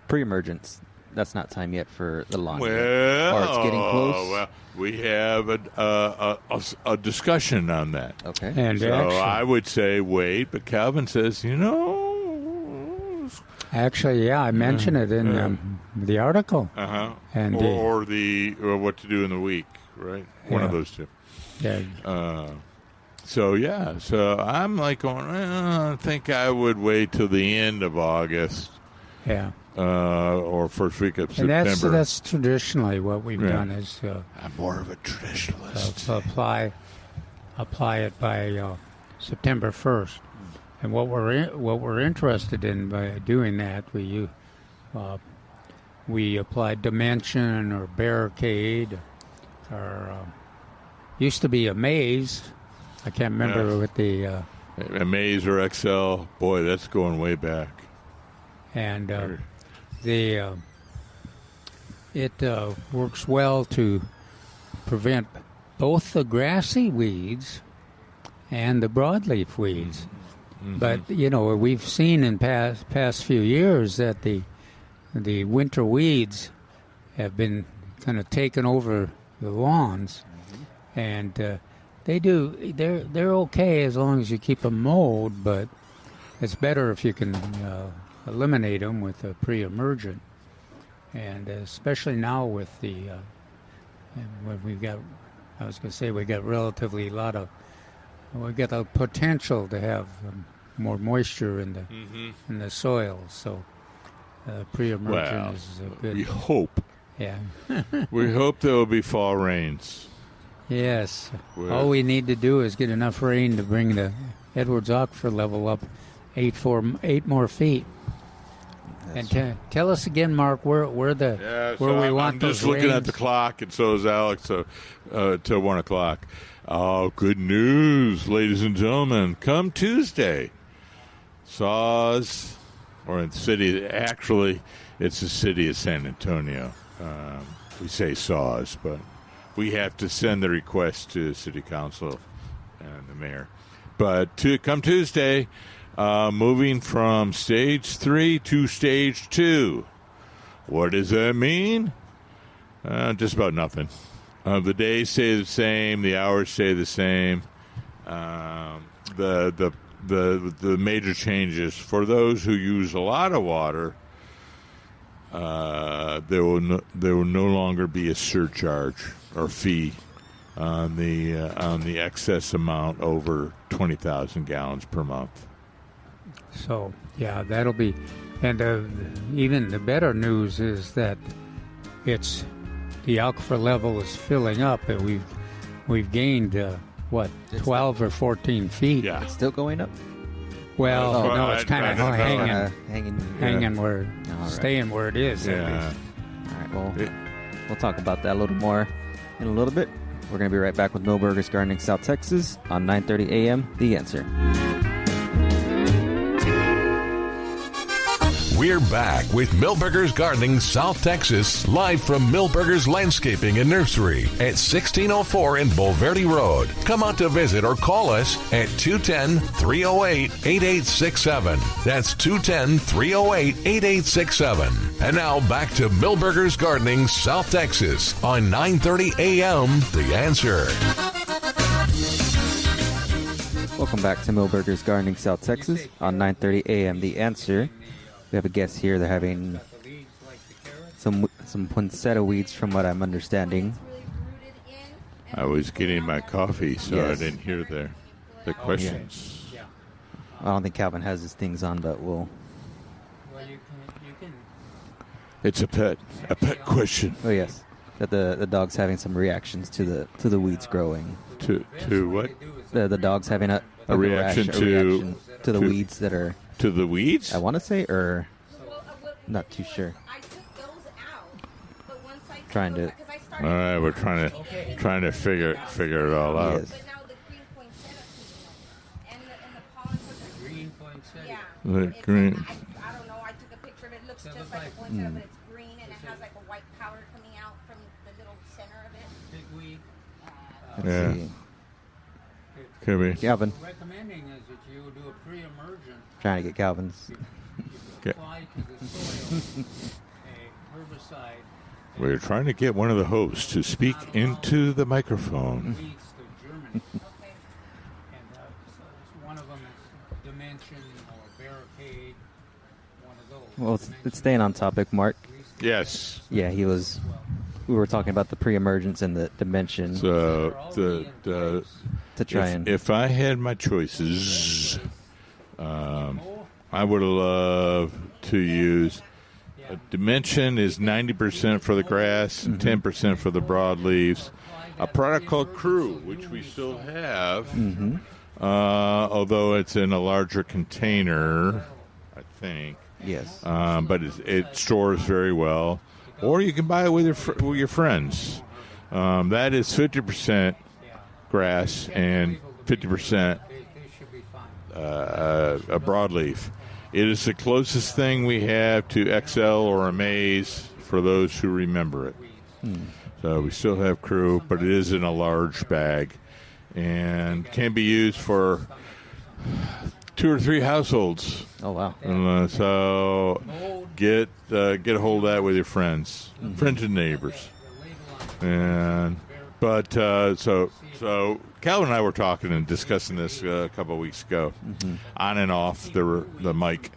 Pre-emergence, that's not time yet for the lawn. Well, or it's getting close. Well, we have a discussion on that. Okay. And So actually, I would say wait, but Calvin says, I mentioned it in the article. And or what to do in the week, right? One of those two. Yeah. So I'm like going, I think I would wait till the end of August. Yeah. Or first week of September. And that's traditionally what we've done is I'm more of a traditionalist. apply it by September 1st. And what we're interested in by doing that, we apply Dimension or Barricade, or used to be Amaze. I can't remember what the Amaze or XL. Boy, that's going way back. And it works well to prevent both the grassy weeds and the broadleaf weeds. Mm-hmm. But we've seen in past few years that the winter weeds have been kind of taken over the lawns, and they're okay as long as you keep them mowed. But it's better if you can eliminate them with a pre-emergent, and especially now with when we got relatively we got the potential to have more moisture in the soil, so pre-emergent is a good. We hope. Yeah. We hope there will be fall rains. Yes. All we need to do is get enough rain to bring the Edwards Aquifer level up 8 more feet. And tell us again, Mark, where we want those rains. I'm just looking at the clock, and so is Alex, till 1 o'clock. Oh, good news, ladies and gentlemen. Come Tuesday, Saws, or in the city, actually, it's the city of San Antonio. We say Saws, but we have to send the request to the city council and the mayor. But come Tuesday, moving from stage 3 to stage 2. What does that mean? Just about nothing. The days stay the same. The hours stay the same. The major changes for those who use a lot of water, there will no longer be a surcharge or fee on the excess amount over 20,000 gallons per month. So that'll be, and even the better news is that the aquifer level is filling up, and we've gained 12 or 14 feet. Yeah, it's still going up. Well, no, it's kind of hanging where, right. Staying where it is. Yeah. All right. Well, we'll talk about that a little more in a little bit. We're going to be right back with Milberger's Gardening South Texas on 9:30 a.m. The Answer. We're back with Milberger's Gardening South Texas, live from Milberger's Landscaping and Nursery at 1604 in Bulverde Road. Come out to visit or call us at 210-308-8867. That's 210-308-8867. And now back to Milberger's Gardening South Texas on 930 AM The Answer. Welcome back to Milberger's Gardening South Texas on 9:30 a.m. The Answer. We have a guest here. They're having some poinsettia weeds, from what I'm understanding. I was getting my coffee, so Yes. I didn't hear the questions. I don't think Calvin has his things on, but we'll. Well, you can. It's a pet question. Oh yes, that the dog's having some reactions to the weeds growing. To what? The dog's having a reaction reaction to the weeds that are. To the weeds? I want to say, or not too sure. I took those out, but once I Trying to. because I started. All right, we're trying to figure it all out. Yes. But now the green poinsettia and the pollen was Green poinsettia. yeah. The It's green. Like, I don't know. I took a picture of it. It looks just like a poinsettia, but it's green and it has like a white powder coming out from the little center of it. Pigweed. Let's Yeah. see. Could be. Calvin, Recommending is that you do a pre-emergent. trying to get Calvin's. Apply to the soil a herbicide. We're trying to get one of the hosts to speak into the microphone. Weeds to germinate. And so one of them is dimension or barricade. One of those. Well, it's staying on topic, Mark. Yes. Yeah, he was. We were talking about the pre-emergence and the dimension So to try and. if I had my choices, I would love to use a dimension is 90% for the grass and 10% for the broadleaves. A product called Crew, which we still have, although it's in a larger container, I think. Yes. But it stores very well. Or you can buy it with your friends. That is 50% grass and 50% a broadleaf. It is the closest thing we have to XL or Amaze for those who remember it. So we still have Crew, but it is in a large bag and can be used for 2 or 3 households. Oh wow. So get a hold of that with your friends and neighbors. So Calvin and I were talking and discussing this a couple of weeks ago, on and off the mic,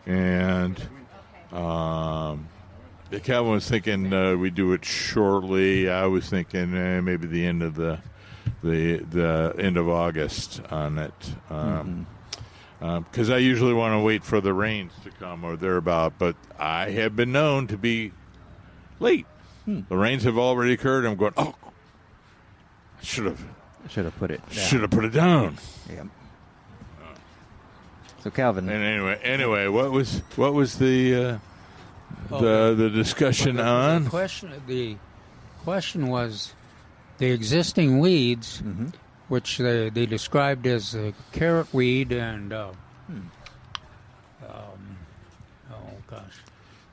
and Calvin was thinking we'd do it shortly. I was thinking maybe the end of the end of August on it. Because I usually want to wait for the rains to come or thereabout, but I have been known to be late. The rains have already occurred. I'm going, I should have put it. put it down. Yeah. So Calvin. And anyway, what was the discussion on? The question was the existing weeds, which they described as carrot weed and oh gosh.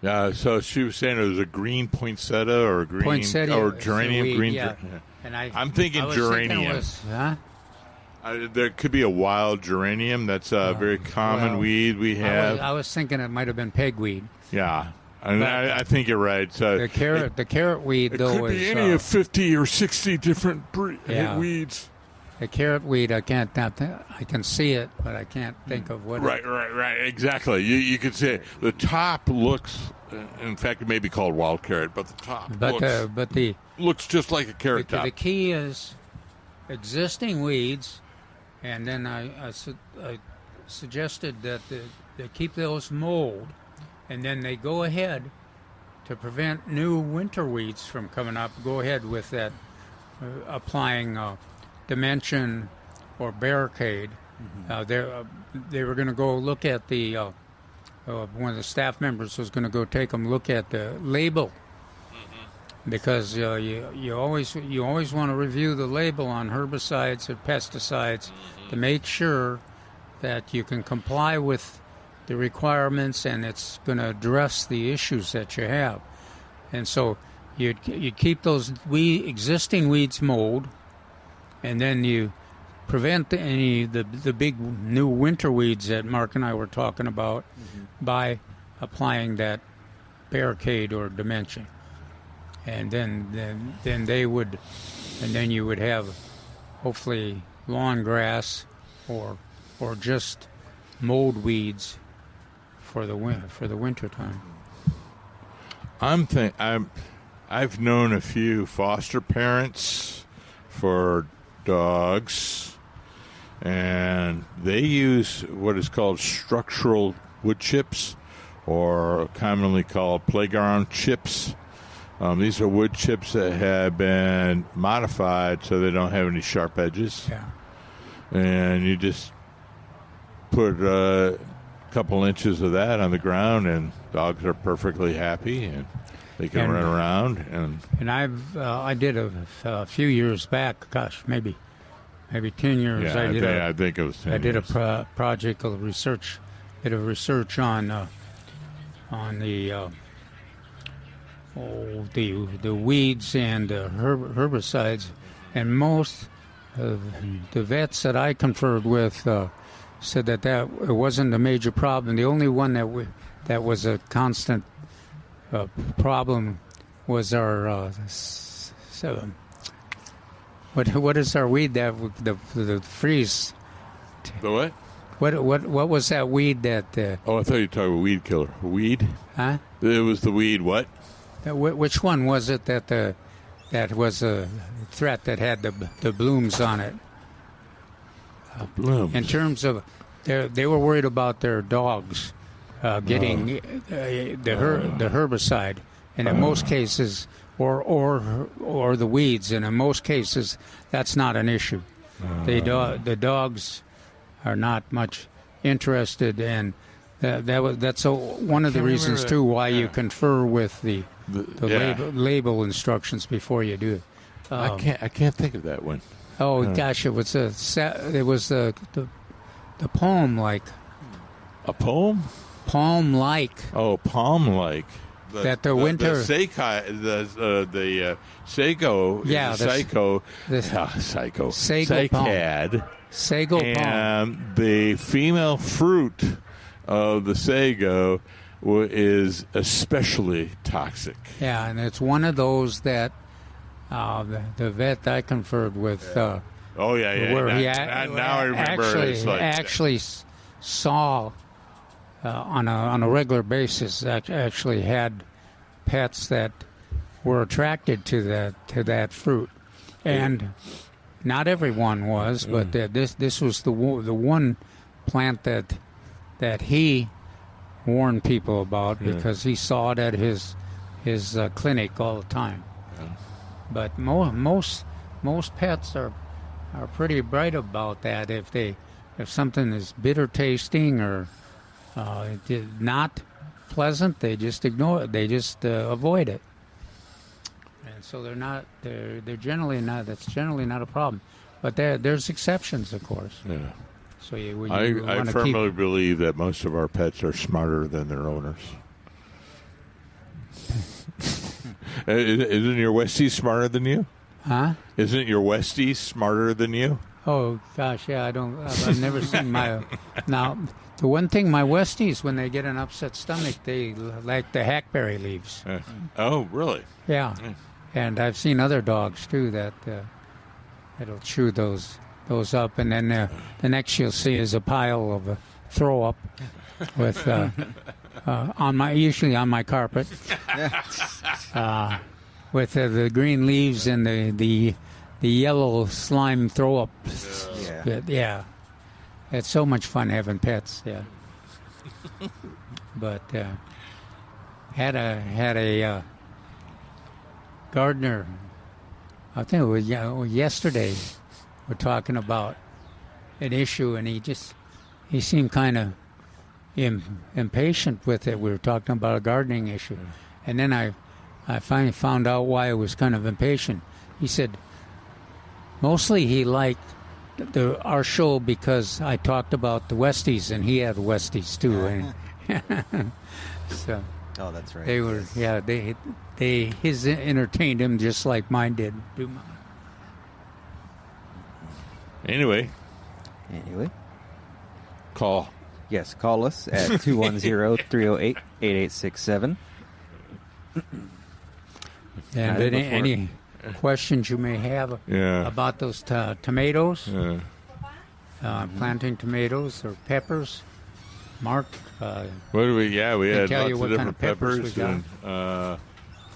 Yeah, so she was saying it was a green poinsettia or a green Poinsettia or is geranium. a weed, Green. yeah. Yeah. And I'm thinking I was geranium. Thinking it was, huh? There could be a wild geranium. That's a very common well, weed we have. I was thinking it might have been pegweed. Yeah, and I think you're right. So The carrot weed it though could be is any of 50 or 60 different weeds. the carrot weed. I can see it, but I can't think of what. Right. Exactly. You could say the top looks. In fact, it may be called wild carrot, but the top looks just like a carrot top. The key is existing weeds, and then I suggested that they keep those mold, and then they go ahead to prevent new winter weeds from coming up. Go ahead with that, applying dimension or barricade. They were going to go look at the. One of the staff members was going to go take them look at the label, because you always want to review the label on herbicides or pesticides to make sure that you can comply with the requirements, and it's going to address the issues that you have. And so you keep those existing weeds mowed, and then you prevent the big new winter weeds that Mark and I were talking about by applying that barricade or dimension. And then you would have hopefully lawn grass or just mowed weeds for the winter time. I've known a few foster parents for dogs, and they use what is called structural wood chips, or commonly called playground chips. These are wood chips that have been modified so they don't have any sharp edges. Yeah. And you just put a couple inches of that on the ground, and dogs are perfectly happy, and they can run around. And I did a few years back. Gosh, maybe 10 years. Yeah, I think it was 10 I did years. a project of research, on the weeds and herbicides, and most of the vets that I conferred with said that it wasn't a major problem. The only one that was a constant problem was our what is our weed that the freeze? The what? What was that weed that? I thought you were talking about weed killer. Weed? Huh? It was the weed. What? Which one was it that was a threat that had the blooms on it? Blooms. In terms of, they were worried about their dogs getting the herbicide, and in most cases, or the weeds, and in most cases, that's not an issue. The dogs are not much interested, and that's one of the reasons too why you confer with the label instructions before you do it. I can't think of that one. Gosh, it was the palm-like. A poem? Palm-like. Oh, palm-like. That the winter. The sago. Yeah, is psycho. Psycho. Sago palm. Sago palm. And the female fruit of the sago is especially toxic. Yeah, and it's one of those that the vet I conferred with. Where now I remember. Actually saw on a regular basis. Actually had pets that were attracted to that fruit, and not everyone was, but this was the one plant that he warned people about because he saw it at his clinic all the time. Yeah. But most pets are pretty bright about that. If something is bitter tasting or not pleasant, they just ignore it. They just avoid it. And so they're generally not. That's generally not a problem. But there's exceptions, of course. Yeah. So I firmly believe that most of our pets are smarter than their owners. Isn't your Westie smarter than you? Huh? Isn't your Westie smarter than you? Oh gosh, yeah. I've never seen my. Now, the one thing, my Westies, when they get an upset stomach, they like the hackberry leaves. Oh, really? Yeah. And I've seen other dogs too that it'll chew those up, and then the next you'll see is a pile of throw up with usually on my carpet with the green leaves and the yellow slime throw up. Yeah, it's so much fun having pets. Yeah, but had a gardener. I think it was yesterday. We're talking about an issue, and he seemed kind of impatient with it. We were talking about a gardening issue, and then I finally found out why he was kind of impatient. He said mostly he liked our show because I talked about the Westies, and he had Westies too, and so Oh, that's right. they were his entertained him just like mine did. Anyway, call. Yes, call us at 210-308-8867. And any questions you may have about those tomatoes, planting tomatoes or peppers, Mark? What do we? Yeah, we had tell lots you of what kind different of peppers we peppers. got.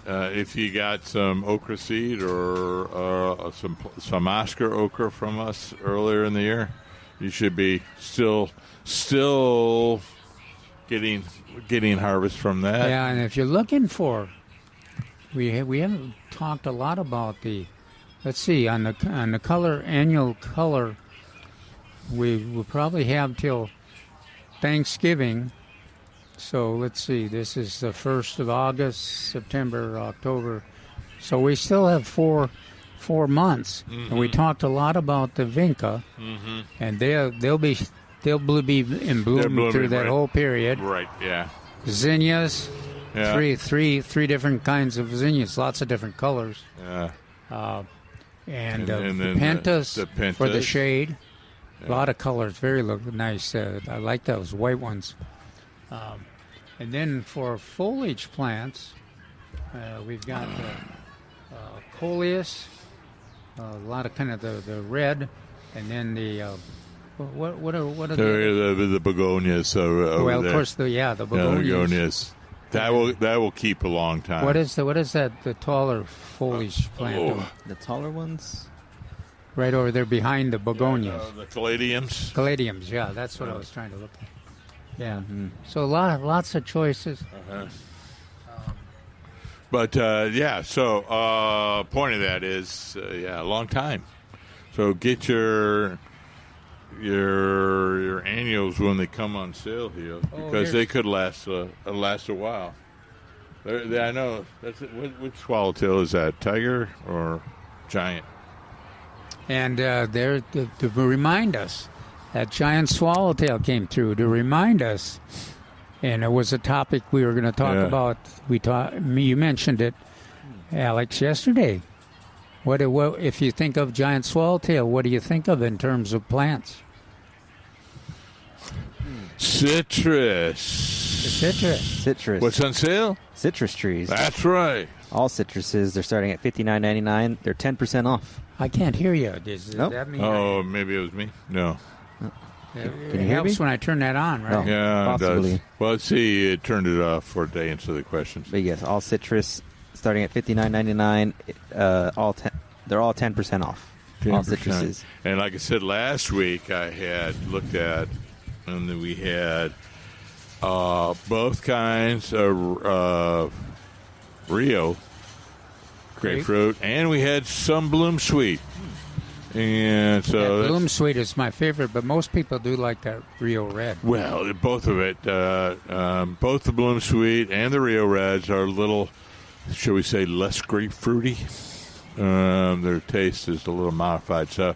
And if you got some okra seed or some Oscar okra from us earlier in the year, you should be still getting harvest from that. Yeah, and if you're looking for, we haven't talked a lot about the. Let's see, on the color, annual color, we will probably have till Thanksgiving. So let's see, this is the 1st of August, September, October. So we still have four months. And we talked a lot about the vinca, and they'll be in bloom through that whole period. Right, yeah. Zinnias, Yeah. three different kinds of zinnias, lots of different colors. Yeah. And then the pentas, the pentas. for the shade. A lot of colors, very nice. I like those white ones. And then for foliage plants, we've got coleus, a lot of kind of the red, and then the what are the begonias over well, there. of course, the begonias. That will keep a long time. What is that? The taller foliage plant, The taller ones? right over there behind the begonias. The caladiums. Caladiums, yeah, that's what I was trying to look at. Yeah, so lots of choices. But so point of that is a long time. So get your annuals when they come on sale here because they could last a while. I know that's which swallowtail is that? Tiger or giant? And there to remind us that giant swallowtail came through to remind us, and it was a topic we were going to talk about. You mentioned it, Alex, yesterday. What if you think of giant swallowtail? What do you think of in terms of plants? Citrus. What's on sale? Citrus trees. That's right. All citruses, they're starting at $59.99. They're 10% off. I can't hear you. Does that mean? Oh, maybe it was me. No. Can you it hear helps me? when I turn that on, right? Oh. Yeah, Possibly. it does. Well, let's see. It turned it off for a day into the questions. But yes, all citrus starting at $59.99. They're all 10% off. 10%. All citruses. And like I said last week, I had looked at, and then we had both kinds of Rio grapefruit, and we had some Bloom Sweet. And so Bloom Sweet is my favorite, but most people do like that Rio Red. Well, both of it, both the Bloom Sweet and the Rio Reds are a little, shall we say, less grapefruity. Their taste is a little modified, so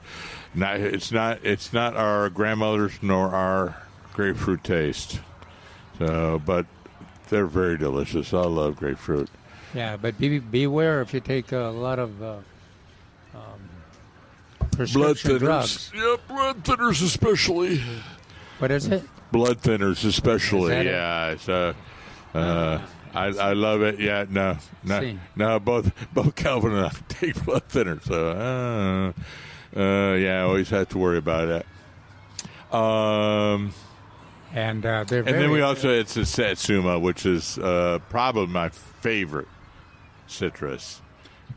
it's not our grandmother's nor our grapefruit taste. So, but they're very delicious. I love grapefruit. Yeah, but beware if you take a lot of prescription drugs. Yeah, blood thinners especially. What is it? Blood thinners especially. Is that Yeah, so I love it. Yeah, no. Both Calvin and I take blood thinners. So I always have to worry about that. And they're very, and then we also it's a Satsuma, which is probably my favorite citrus.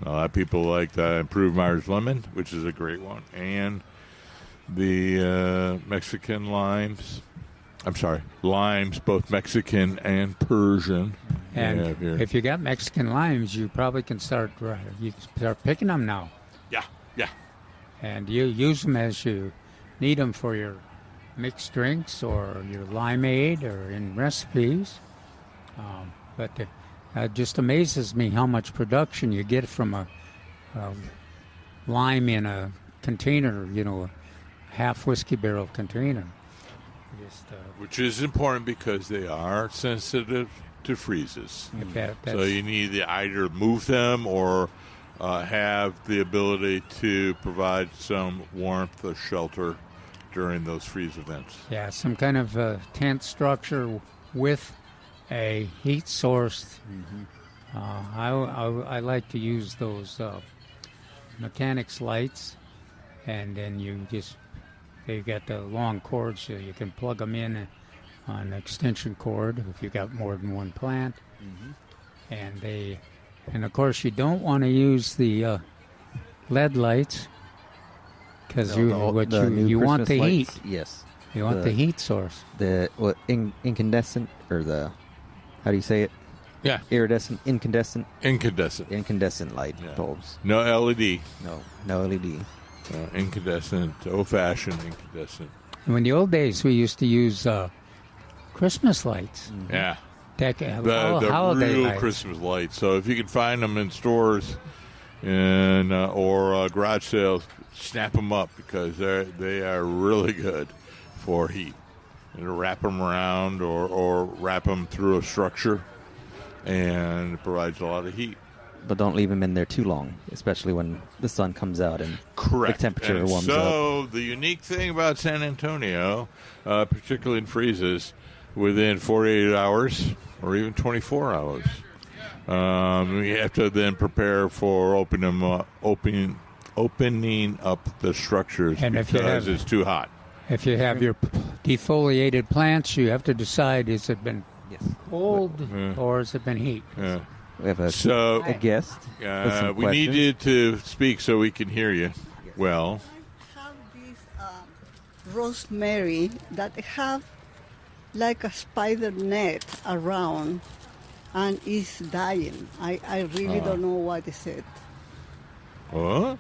A lot of people like the Improved Myers Lemon, which is a great one, and the Mexican limes. I'm sorry, limes, both Mexican and Persian. And if you got Mexican limes, you probably can start picking them now. Yeah. And you use them as you need them for your mixed drinks or your limeade or in recipes. But it just amazes me how much production you get from a lime in a container, half whiskey barrel container. Just, Which is important because they are sensitive to freezes. So you need to either move them or have the ability to provide some warmth or shelter during those freeze events. Yeah, some kind of tent structure with a heat source. I like to use those mechanics lights, and then they've got the long cords, so you can plug them in on an extension cord if you've got more than one plant. And of course you don't want to use the LED lights because you want the lights. heat. Yes. You want the heat source. The incandescent, or the, how do you say it? Yeah. Incandescent light bulbs. No LED. No LED. Incandescent, old-fashioned incandescent. In the old days, we used to use Christmas lights. Yeah. The real lights. Christmas lights. So if you can find them in stores and or garage sales, snap them up because they are really good for heat. And wrap them around or wrap them through a structure, and it provides a lot of heat. But don't leave them in there too long, especially when the sun comes out and the temperature warms up. So the unique thing about San Antonio, particularly in freezes, within 48 hours or even 24 hours, we have to then prepare for opening up the structures because it's too hot. If you have your defoliated plants, you have to decide, has it been cold or has it been heat? Yeah. We have a guest. We need you to speak so we can hear you well. I have this rosemary that have like a spider net around and is dying. I really don't know what is it. What?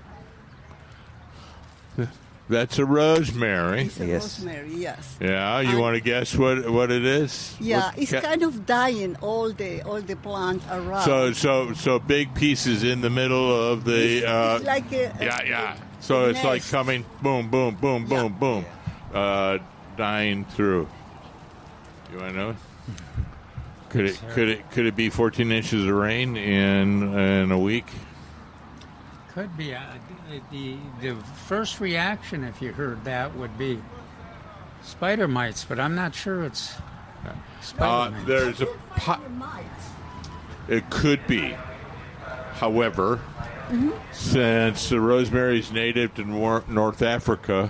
That's a rosemary. It's a rosemary, yes. Yeah, you want to guess what it is? Yeah, it's kind of dying all the plant around. So big pieces in the middle of the. It's like a yeah. So it's like coming, boom, boom, boom, boom, boom, dying through. You want to know? Could it be 14 inches of rain in a week? Could be. The first reaction, if you heard that, would be spider mites, but I'm not sure it's spider mites. There's it could be. However, since the rosemary is native to North Africa,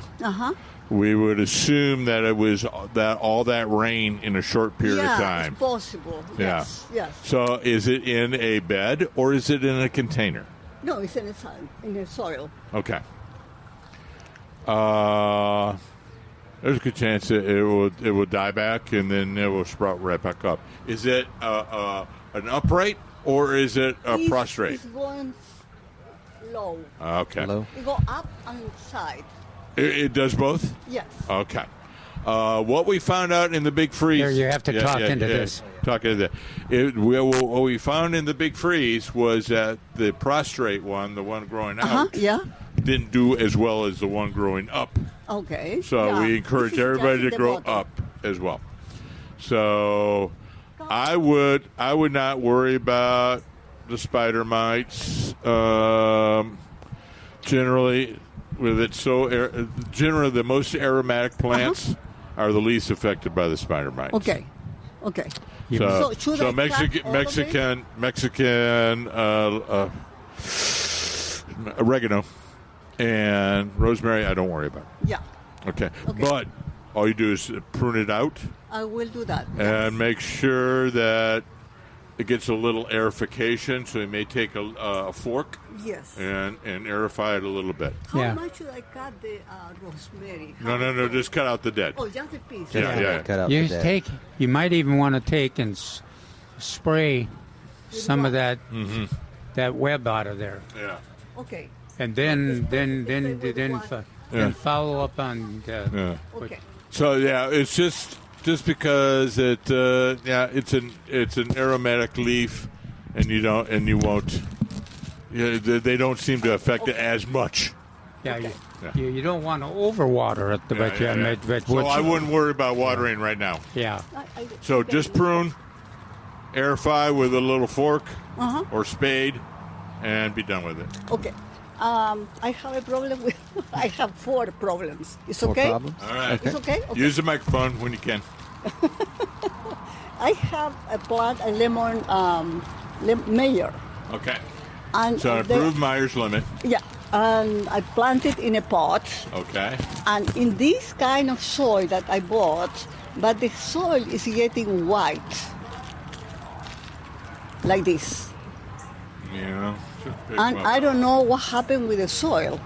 we would assume that it was all that rain in a short period of time. It's possible. Yes. So is it in a bed or is it in a container? No, it's in the soil. Okay. There's a good chance that it will die back and then it will sprout right back up. Is it an upright or is it a prostrate? It's going low. Okay. Low. It go up and side. It does both? Yes. Okay. What we found out in the big freeze. There, you have to talk into this. Talk into that. What we found in the big freeze was that the prostrate one, the one growing out, didn't do as well as the one growing up. Okay. So we encourage everybody to grow up as well. So I would not worry about the spider mites. Generally, generally the most aromatic plants are the least affected by the spider mites. Okay. So Mexican oregano and rosemary, I don't worry about. Yeah. Okay. But all you do is prune it out. I will do that. And make sure that it gets a little aerification. So you may take a fork. Yes. And aerify it a little bit. How much should I cut the rosemary? No. Just cut out the dead. Oh, just a piece. Yeah. Cut out the dead. You might even want to take and spray some of that web out of there. Yeah. Okay. And then follow up on. Okay. So it's just because it's an aromatic leaf, and you won't. They don't seem to affect it as much Yeah, Okay. you don't want to overwater it, but So I wouldn't worry about watering right now. Yeah. So just prune, air fry with a little fork or spade, and be done with it. Okay. I have a problem with. I have 4 problems. It's Four okay. problems? All right. It's okay. Okay. Use the microphone when you can. I have a plant, a lemon mayor, Okay. and So an approved Myers limit. yeah, and I planted in a pot, Okay. and in this kind of soil that I bought, but the soil is getting white, like this, Yeah. and I don't know what happened with the soil,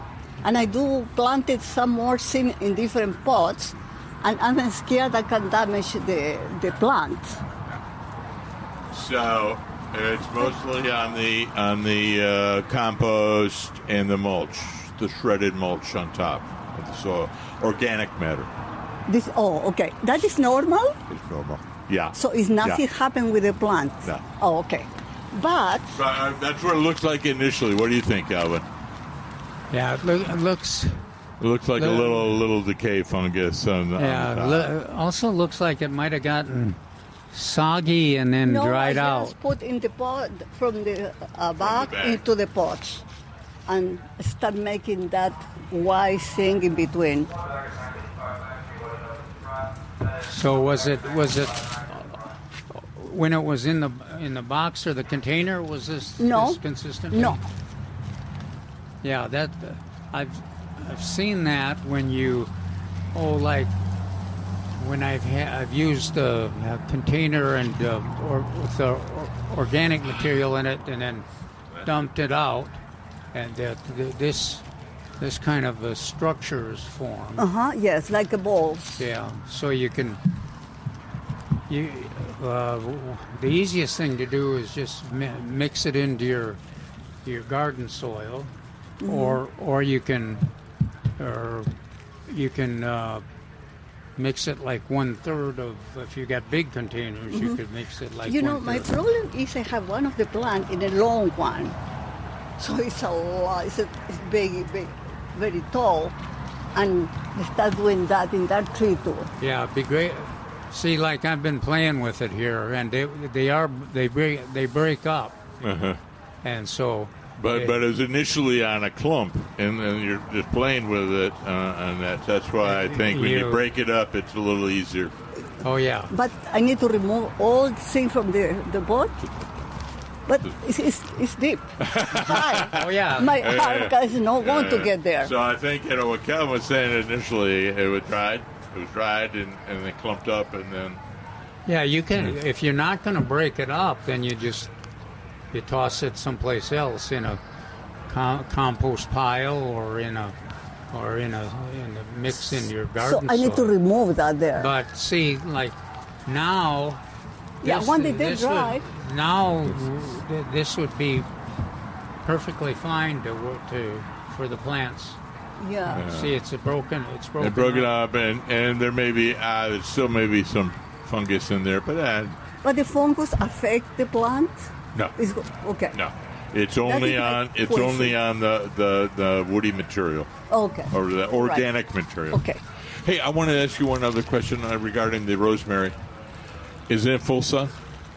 and I do planted some more seed in different pots, and I'm scared I can damage the plant. So it's mostly on the compost and the mulch, the shredded mulch on top of the soil, organic matter. Okay, that is normal. It's normal. Yeah. So is nothing happen with the plant? No. Oh, okay. But That's what it looks like initially. What do you think, Alvin? Yeah, it looks. It looks like a little decay fungus on the top. Also looks like it might have gotten soggy and then no, dried I out. just put in the pot from the bag bag. into the pot and start making that white thing in between. So was it when it was in the box or the container? Was this consistent? No. Yeah, that I've seen that when you like when I've used a container and with the organic material in it and then dumped it out, and that this kind of a structure is formed. Yes, like a balls. Yeah, so you can. The easiest thing to do is just mix it into your garden soil, or you can mix it like 1/3 of. If you got big containers, you could mix it like. My problem is I have one of the plant in a long one, so it's a lot. It's big, very tall, and I start doing that in that tree too. Yeah, it'd be great. See, like I've been playing with it here, and they break up, and so. But it was initially on a clump, and you're just playing with it, and that's why I think when you break it up, it's a little easier. Oh yeah. But I need to remove all the thing from the pot. But it's deep. Oh yeah. My heart does not want to get there. So I think what Calvin was saying initially, it was dried and then clumped up, and then. Yeah, you can. If you're not going to break it up, then you toss it someplace else in a compost pile or in a mix in your garden. So I need to remove that there. But see, like now. When they dry. This would be perfectly fine for the plants. Yeah. See, it's broken. They broke it up, and there may be there still may be some fungus in there, but the fungus affect the plant. No. Okay. No. It's only on the woody material. Okay. Or the organic material. Okay. Hey, I want to ask you one other question regarding the rosemary. Is it in full sun?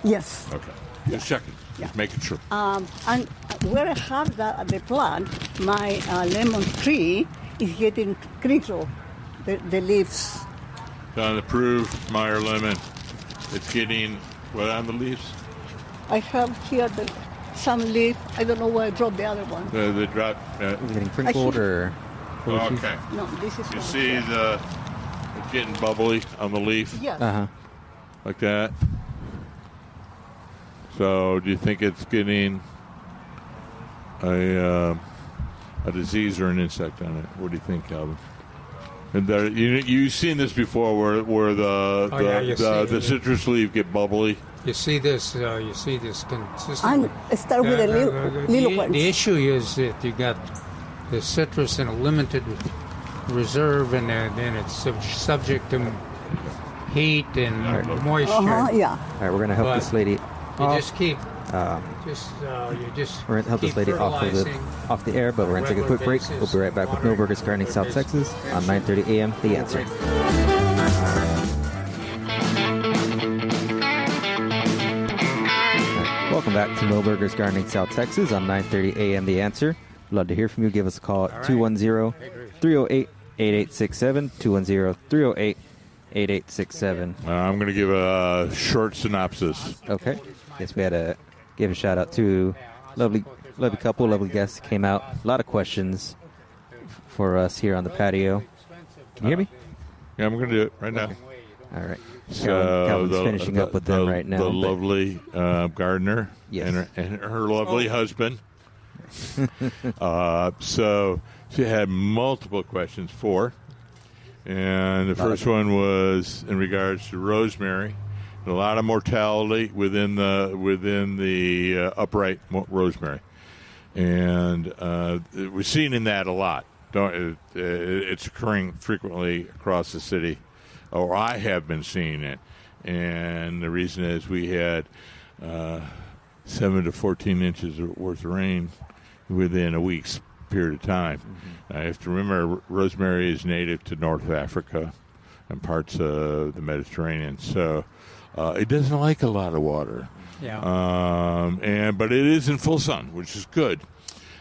Yes. Okay. Just checking. Yeah. Just making sure. And where I have the plant, my lemon tree is getting crinkle, the leaves. On the approved Meyer lemon, it's getting what on the leaves? I have here some leaf. I don't know where I dropped the other one. The drop. Is it getting crinkled or? Okay. No, this is. You see it's getting bubbly on the leaf. Yes. Like that. So, do you think it's getting a disease or an insect on it? What do you think, Calvin? And you've seen this before, where the citrus leaf get bubbly. You see this consistent. And start with the little ones. The issue is that you got the citrus in a limited reserve, and it's subject to heat and moisture. Yeah. All right, we're going to help this lady. You just keep We're going to help this lady off the air, but we're going to take a quick break. We'll be right back with Milberger's Gardening South Texas on 9:30 a.m. The Answer. Welcome back to Milberger's Gardening South Texas on 9:30 a.m. The Answer. Love to hear from you. Give us a call at 210-308-8867, 210-308-8867. I'm going to give a short synopsis. Okay. Yes, we had to give a shout out to lovely couple, lovely guests came out. A lot of questions for us here on the patio. Can you hear me? Yeah, I'm going to do it right now. All right. So Calvin's finishing up with them right now. The lovely gardener yes. and her lovely husband. So she had multiple questions and the first one was in regards to rosemary. A lot of mortality within the upright rosemary, and we're seeing that a lot. It's occurring frequently across the city, or I have been seeing it. And the reason is we had 7 to 14 inches worth of rain within a week's period of time. Mm-hmm. I have to remember rosemary is native to North Africa and parts of the Mediterranean, so it doesn't like a lot of water. Yeah. But it is in full sun, which is good.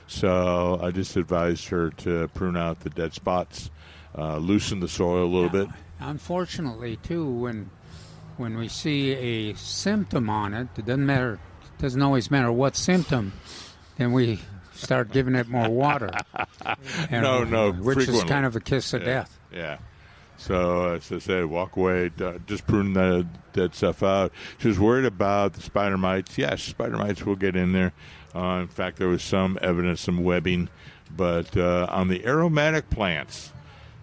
So I just advised her to prune out the dead spots, loosen the soil a little bit. Unfortunately, too, when we see a symptom on it, it doesn't always matter what symptom, then we start giving it more water. Which frequently. is kind of a kiss of death. Yeah. So as I said, walk away, just prune the dead stuff out. She was worried about the spider mites. Yes, spider mites will get in there. In fact, there was some evidence, some webbing. But on the aromatic plants,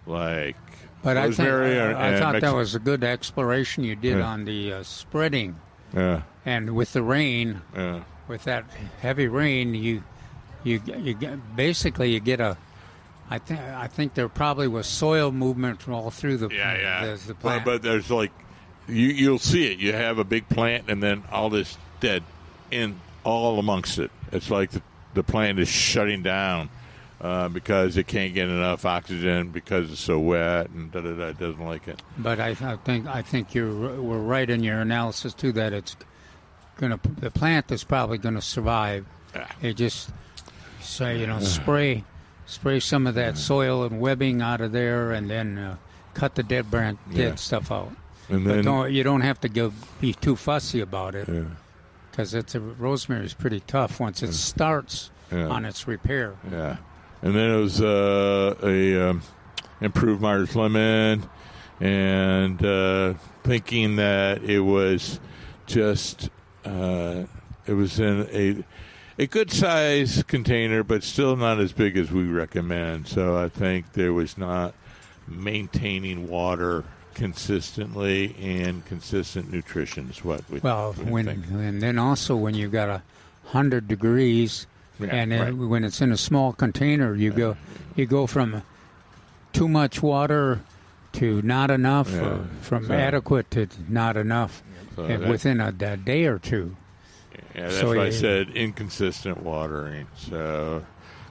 like rosemary I thought that was a good exploration you did on the spreading. Yeah. And with the rain, with that heavy rain, you get a. I think there probably was soil movement all through the plant. But there's you'll see it. You have a big plant and then all this dead in all amongst it. It's like the plant is shutting down because it can't get enough oxygen because it's so wet and it doesn't like it. But I think we're right in your analysis too that it's the plant is probably gonna survive. Yeah. It just spray some of that soil and webbing out of there, and then cut the dead stuff out. And then, but you don't have to be too fussy about it, because rosemary is pretty tough once it starts on its repair. Yeah, and then it was a improved Myers lemon, and thinking that it was just it was in a good size container, but still not as big as we recommend. So I think there was not maintaining water consistently and consistent nutrition is what we think. And then also when you've got 100 degrees when it's in a small container, you go from too much water to not enough, or from adequate to not enough, within a day or two. Yeah, that's why I said inconsistent watering. So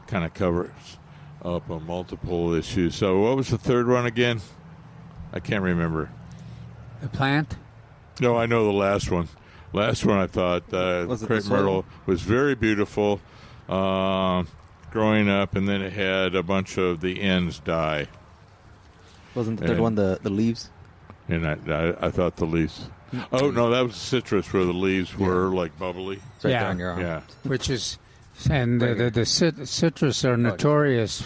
kind of covers up on multiple issues. So what was the third one again? I can't remember. The plant? No, I know the last one. Last one I thought crepe myrtle was very beautiful growing up, and then it had a bunch of the ends die. Wasn't the third one the leaves? And I thought the leaves. Oh, no, that was citrus where the leaves were like bubbly. It's right there on your arm. Yeah. Which is, and the citrus are notorious.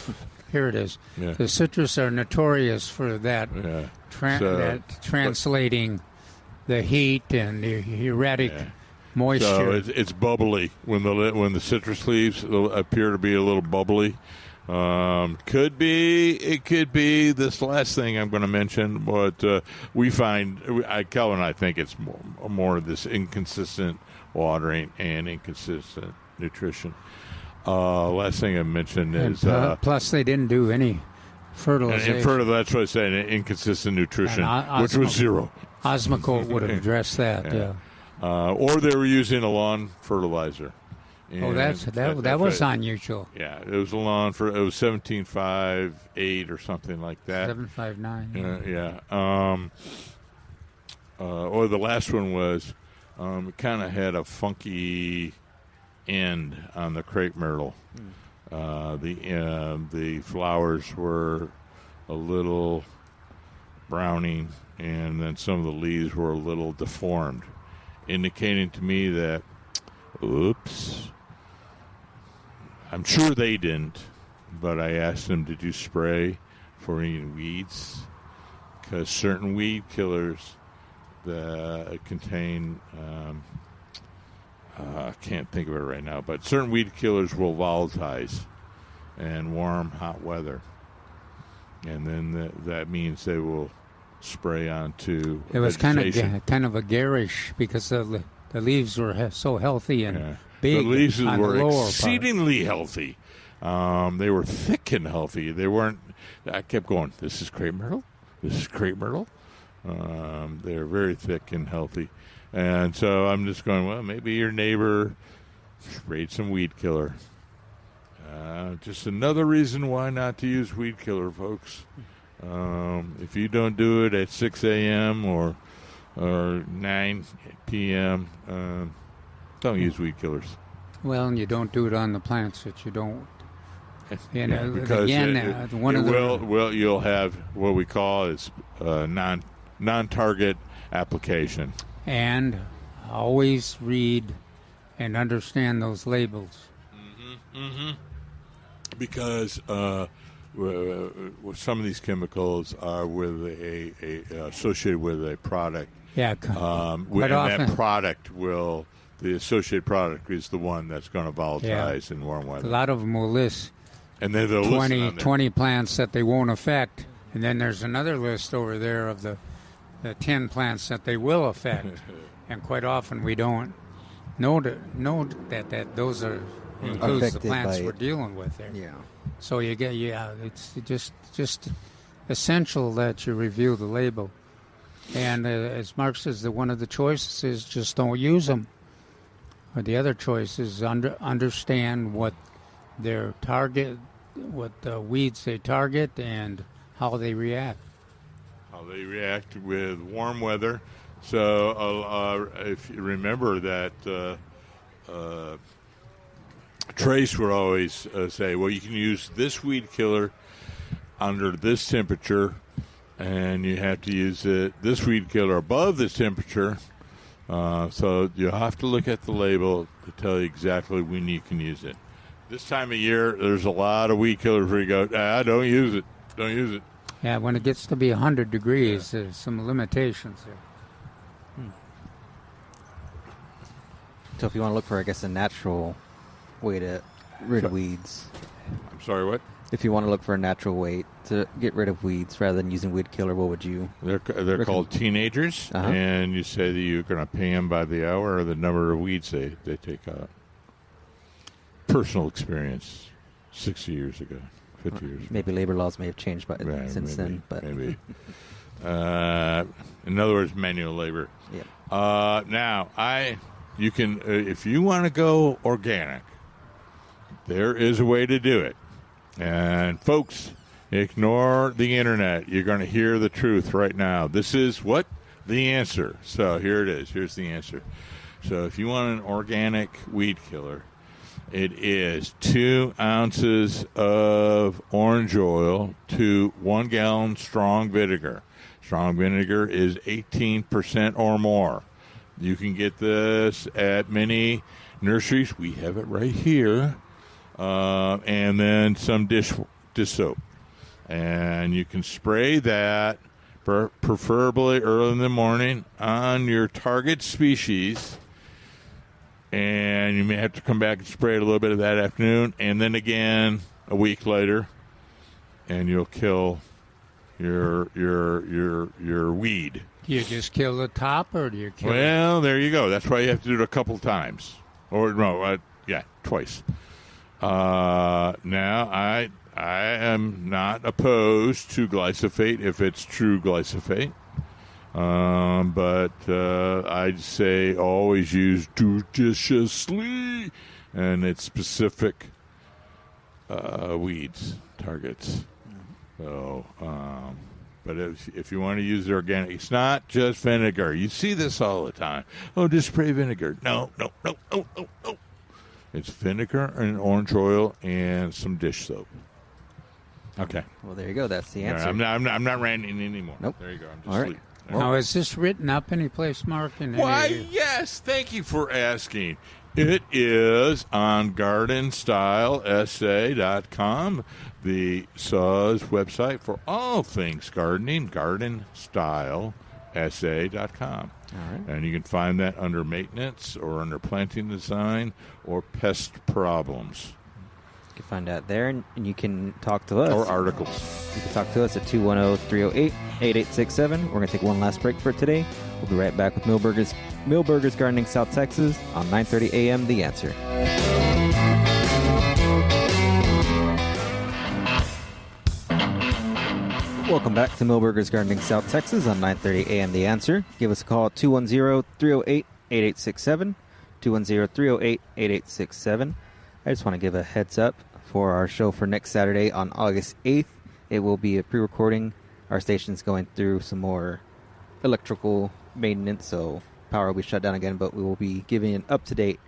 Here it is. Yeah. The citrus are notorious for that, that translating the heat and the erratic moisture. So it's bubbly when the citrus leaves appear to be a little bubbly. It could be this last thing I'm going to mention, but we find, Calvin and I think it's more of this inconsistent watering and inconsistent nutrition. Last thing I mentioned is plus they didn't do any fertilization. And that's what I said, inconsistent nutrition, which was zero. Osmocote would have addressed that. or they were using a lawn fertilizer. Oh, that was unusual. Yeah, it was a lawn it was 17.58 or something like that. 7.59. Yeah. Or the last one was it kind of had a funky end on the crepe myrtle. The flowers were a little browning, and then some of the leaves were a little deformed, indicating to me that, oops. I'm sure they didn't, but I asked them, did you spray for any weeds? Because certain weed killers that contain, I can't think of it right now, but certain weed killers will volatilize in warm, hot weather. And then that means they will spray onto It was vegetation. kind of a garish because the leaves were so healthy and big. The leaves on were the lower exceedingly healthy. They were thick and healthy. They weren't. I kept going. This is crepe myrtle. This is crepe myrtle. They're very thick and healthy, and so I'm just going. Well, maybe your neighbor sprayed some weed killer. Just another reason why not to use weed killer, folks. If you don't do it at 6 a.m. or 9 p.m., don't use weed killers. Well, and you don't do it on the plants that you don't. And Because again, you'll have what we call is non-target application. And always read and understand those labels. Because some of these chemicals are with associated with a product. Yeah, And quite often. that product the associated product is the one that's going to volatilize in warm weather. A lot of them will list And then they'll list on there. 20 plants that they won't affect. And then there's another list over there of the 10 plants that they will affect. And quite often we don't know that those are includes Affected the plants by we're it. dealing with there. Yeah. So you get it's just essential that you review the label. And as Mark says, one of the choices is just don't use them. Or the other choice is understand what their target, what weeds they target, and how they react. How they react with warm weather. So if you remember that Trace would always say, well, you can use this weed killer under this temperature, and you have to use this weed killer above this temperature. So you have to look at the label to tell you exactly when you can use it. This time of year, there's a lot of weed killers where you go, don't use it. Don't use it. Yeah, when it gets to be 100 degrees, there's some limitations there. So if you want to look for, I guess, a natural way to rid of weeds. I'm sorry, what? If you want to look for a natural way to get rid of weeds rather than using weed killer, what would you? They're called teenagers, and you say that you're going to pay them by the hour or the number of weeds they take out. Personal experience, 60 years ago, 50 years ago. Maybe labor laws may have changed since then. But maybe. In other words, manual labor. Yeah. Now, you can if you want to go organic, there is a way to do it. And folks, ignore the internet. You're going to hear the truth right now. This is what? The answer. So here it is. Here's the answer. So if you want an organic weed killer, it is 2 ounces of orange oil to 1 gallon strong vinegar. Strong vinegar is 18% or more. You can get this at many nurseries. We have it right here. And then some dish soap. And you can spray that, preferably early in the morning, on your target species. And you may have to come back and spray it a little bit of that afternoon, and then again a week later, and you'll kill your weed. Do you just kill the top, or do you kill? Well, there you go. That's why you have to do it a couple times, or no, twice. Now I am not opposed to glyphosate if it's true glyphosate. But I'd say always use judiciously, and it's specific weeds targets. So, but if you want to use the organic, it's not just vinegar. You see this all the time. Oh, just spray vinegar. No. It's vinegar and orange oil and some dish soap. Okay. Well, there you go. That's the answer. I'm not ranting anymore. Nope. There you go. I'm just All right. sleeping. Now, is this written up anyplace, Mark? Why, yes. Thank you for asking. It is on gardenstylesa.com, the SAW's website for all things gardening, gardenstylesa.com. All right. And you can find that under maintenance or under planting design or pest problems. You can find out there, and you can talk to us. Or articles. You can talk to us at 210-308-8867. We're going to take one last break for today. We'll be right back with Milberger's Gardening South Texas on 9:30 a.m. The Answer. Welcome back to Milberger's Gardening South Texas on 9:30 a.m. The Answer. Give us a call at 210-308-8867, 210-308-8867. I just want to give a heads up for our show for next Saturday on August 8th. It will be a pre-recording. Our station's going through some more electrical maintenance, so power will be shut down again, but we will be giving an up-to-date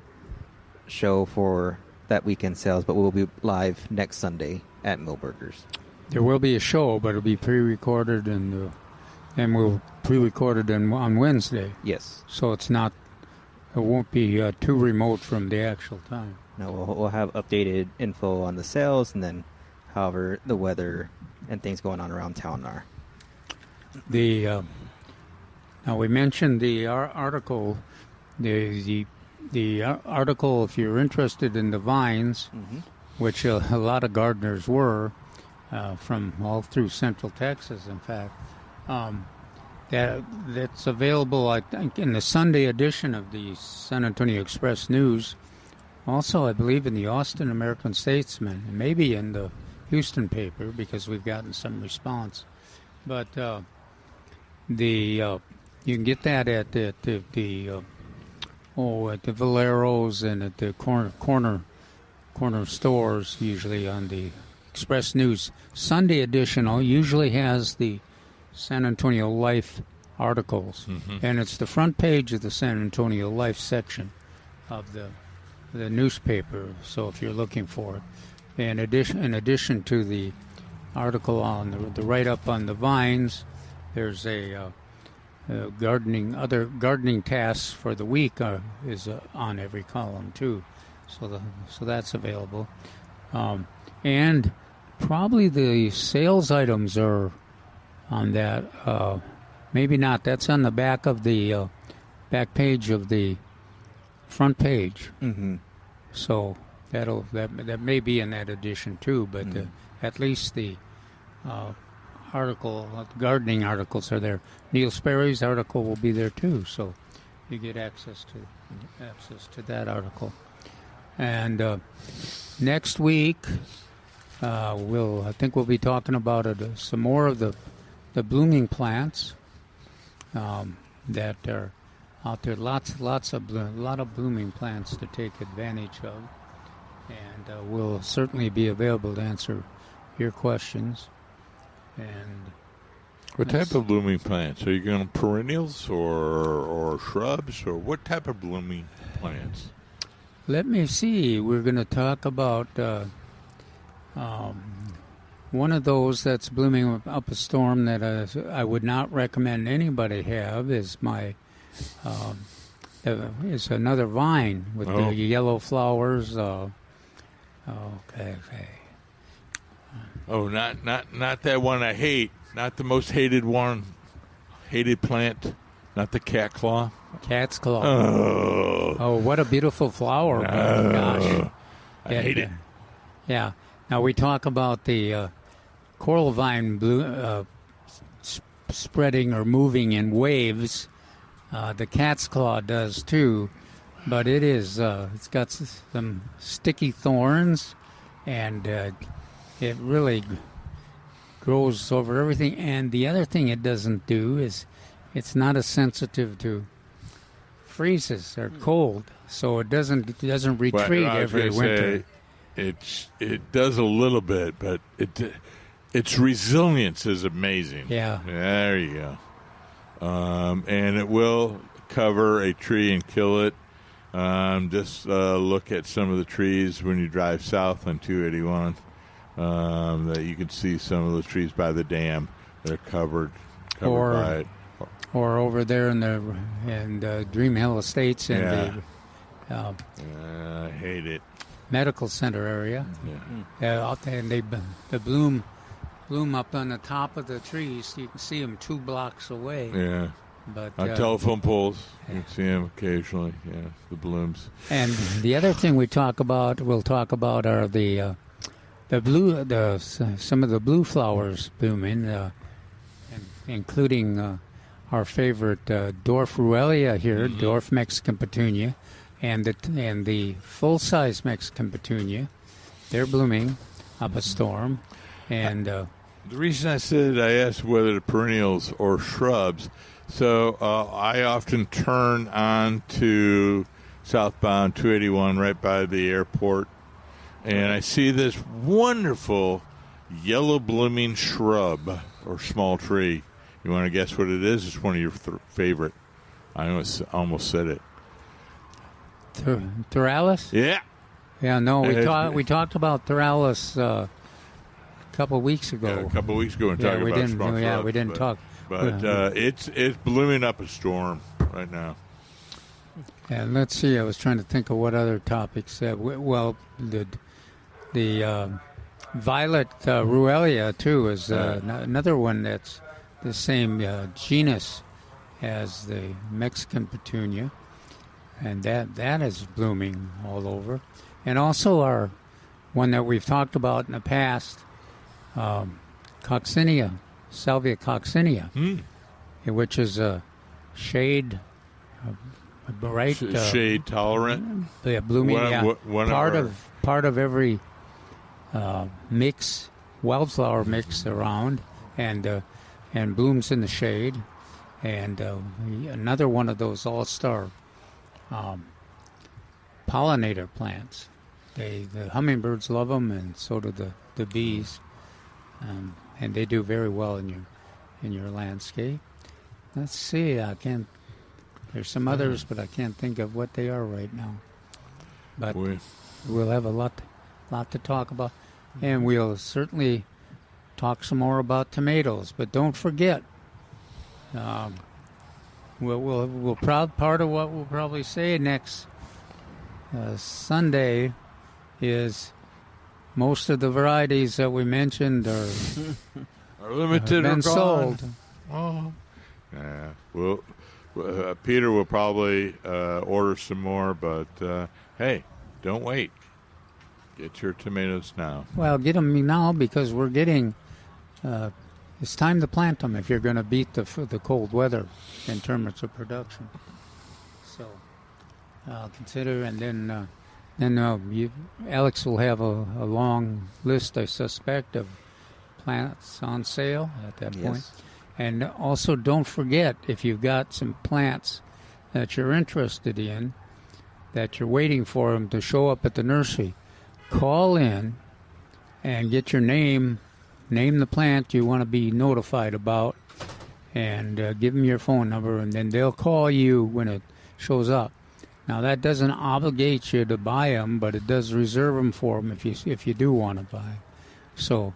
show for that weekend sales, but we will be live next Sunday at Milberger's. There will be a show, but it'll be pre-recorded, and we'll pre-record it on Wednesday. Yes. So it won't be too remote from the actual time. No, we'll have updated info on the sales, and then however the weather and things going on around town are. Now we mentioned the article, the article. If you're interested in the vines, which a lot of gardeners were from all through Central Texas, in fact, that's available, I think, in the Sunday edition of the San Antonio Express News. Also, I believe in the Austin American Statesman, and maybe in the Houston paper, because we've gotten some response. But you can get that at the Valero's and at the corner stores, usually on the Express News. Sunday edition usually has the San Antonio Life articles, and it's the front page of the San Antonio Life section of the newspaper. So if you're looking for it, in addition to the article on the write-up on the vines, there's a gardening tasks for the week is on every column too. So that's available, and probably the sales items are on that. Maybe not. That's on the back of the back page of the front page. Mm-hmm. So that may be in that edition too. But at least the gardening articles are there. Neil Sperry's article will be there too. So you get access to that article. And next week, I think we'll be talking about some more of the blooming plants that are out there. A lot of blooming plants to take advantage of, and we'll certainly be available to answer your questions. And what type of blooming plants? Are you going to perennials or shrubs, or what type of blooming plants? Let me see. We're going to talk about one of those that's blooming up a storm that I would not recommend anybody have is is another vine with the yellow flowers. Okay. Oh, not that one I hate. Not the most hated plant. Not the cat claw. Cat's claw. Oh, what a beautiful flower! Oh, gosh, I hate it. Yeah. Now we talk about the coral vine spreading or moving in waves. The cat's claw does too, but it's got some sticky thorns, and it really grows over everything. And the other thing it doesn't do is it's not as sensitive to freezes or cold, so it doesn't retreat every winter. It does a little bit, but its resilience is amazing. Yeah. There you go. And it will cover a tree and kill it. Just look at some of the trees when you drive south on 281. That you can see some of those trees by the dam that are covered by it. Or over there in Dream Hill Estates and I hate it. Medical Center area. Out there, and they bloom up on the top of the trees. You can see them 2 blocks away. Yeah. But on telephone poles, you can see them occasionally. Yeah, the blooms. And the other thing we'll talk about are some of the blue flowers blooming, including our favorite dwarf Ruellia here, dwarf Mexican petunia, and the full-size Mexican petunia. They're blooming up a storm, and the reason I asked whether the perennials or shrubs. So I often turn on to southbound 281 right by the airport, and I see this wonderful yellow blooming shrub or small tree. You want to guess what it is? It's one of your favorite. I almost said it. Thuralis? Yeah. Yeah, no, we talked about Thuralis a couple of weeks ago. Yeah, a couple of weeks ago and talking about small shrubs. Yeah, we didn't talk. But it's blooming up a storm right now. And let's see. I was trying to think of what other topics. Well, the violet Ruellia too is another one that's the same genus as the Mexican petunia, and that is blooming all over. And also our one that we've talked about in the past, coccinea. Salvia coccinea, which is a shade, bright, shade tolerant. Yeah, blooming. Part of every mix, wildflower mix around, and blooms in the shade. And another one of those all-star pollinator plants. The hummingbirds love them, and so do the bees. And they do very well in your landscape. Let's see. There's some others, but I can't think of what they are right now. But we'll have a lot to talk about, and we'll certainly talk some more about tomatoes. But don't forget, part of what we'll probably say next Sunday is. Most of the varieties that we mentioned are limited or been sold. Oh, yeah. Well, Peter will probably order some more, but hey, don't wait. Get your tomatoes now. Well, get them now because we're getting. It's time to plant them if you're going to beat the cold weather in terms of production. So consider, and then. Alex will have a long list, I suspect, of plants on sale at that point. And also don't forget, if you've got some plants that you're interested in, that you're waiting for them to show up at the nursery, call in and get your name the plant you want to be notified about, and give them your phone number, and then they'll call you when it shows up. Now, that doesn't obligate you to buy them, but it does reserve them for them if you do want to buy. So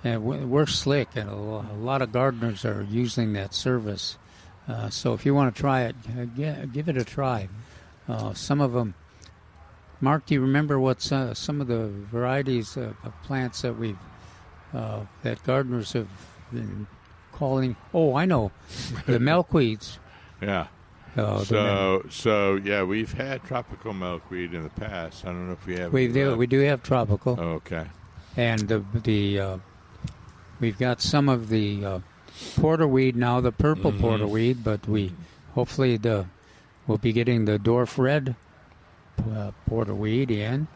we're slick, and a lot of gardeners are using that service. So if you want to try it, give it a try. Some of them, Mark, do you remember what some of the varieties of plants that that gardeners have been calling? Oh, I know, the milkweeds. Yeah. So yeah, we've had tropical milkweed in the past. I don't know if we have. We do have tropical. Oh, okay. And we've got some of the porterweed now, the purple porterweed, but we hopefully we'll be getting the dwarf red porterweed in.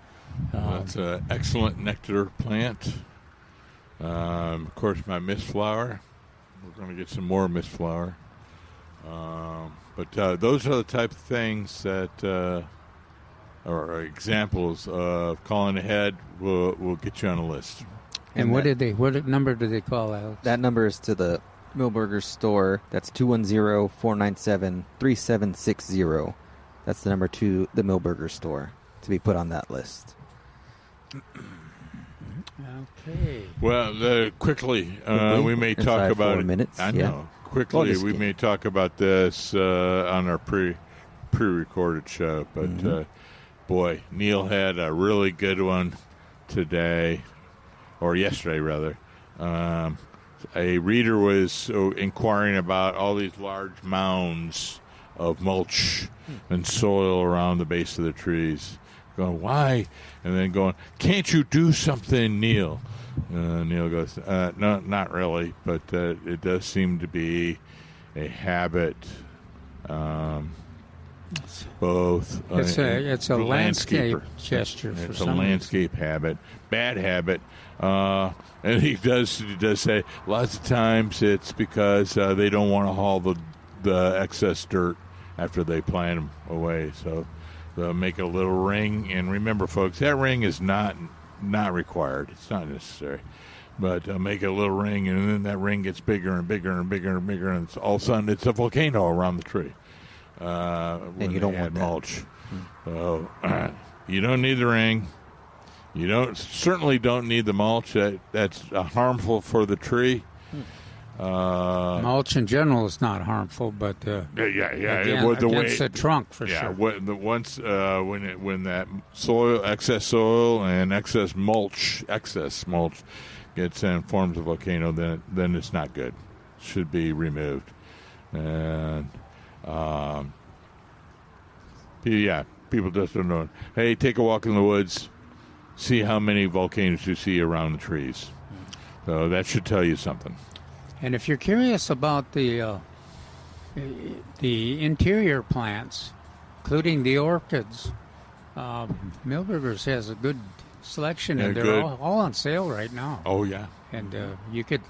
That's an excellent nectar plant. Of course, my mist flower. We're going to get some more mist flower. But those are the type of things that are examples of calling ahead. Will get you on a list. And what number did they call, Alex? That number is to the Milberger store. That's 210-497-3760. That's the number to the Milberger store to be put on that list. Okay. Well, quickly, we may talk about 4 minutes. I yeah. know. Quickly, we may talk about this on our pre-recorded show. But, boy, Neil had a really good one today, or yesterday, rather. A reader was inquiring about all these large mounds of mulch and soil around the base of the trees. Going, why? And then going, can't you do something, Neil? Neil goes, no, not really, but it does seem to be a habit. Both. It's a landscape gesture. It's a landscape habit, bad habit. And he does say lots of times it's because they don't want to haul the excess dirt after they plant them away. So they'll make a little ring. And remember, folks, that ring is not required. It's not necessary. But make a little ring, and then that ring gets bigger and bigger and bigger and bigger, and all of a sudden it's a volcano around the tree. And you don't want mulch. So you don't need the ring. You certainly don't need the mulch. That's harmful for the tree. Mulch in general is not harmful, but against the trunk for sure. When that excess soil and excess mulch gets and forms a volcano, then it's not good. It should be removed. And people just don't know. Hey, take a walk in the woods. See how many volcanoes you see around the trees. So that should tell you something. And if you're curious about the interior plants, including the orchids, Milberger's has a good selection, and they're all on sale right now. Oh, yeah. And you could,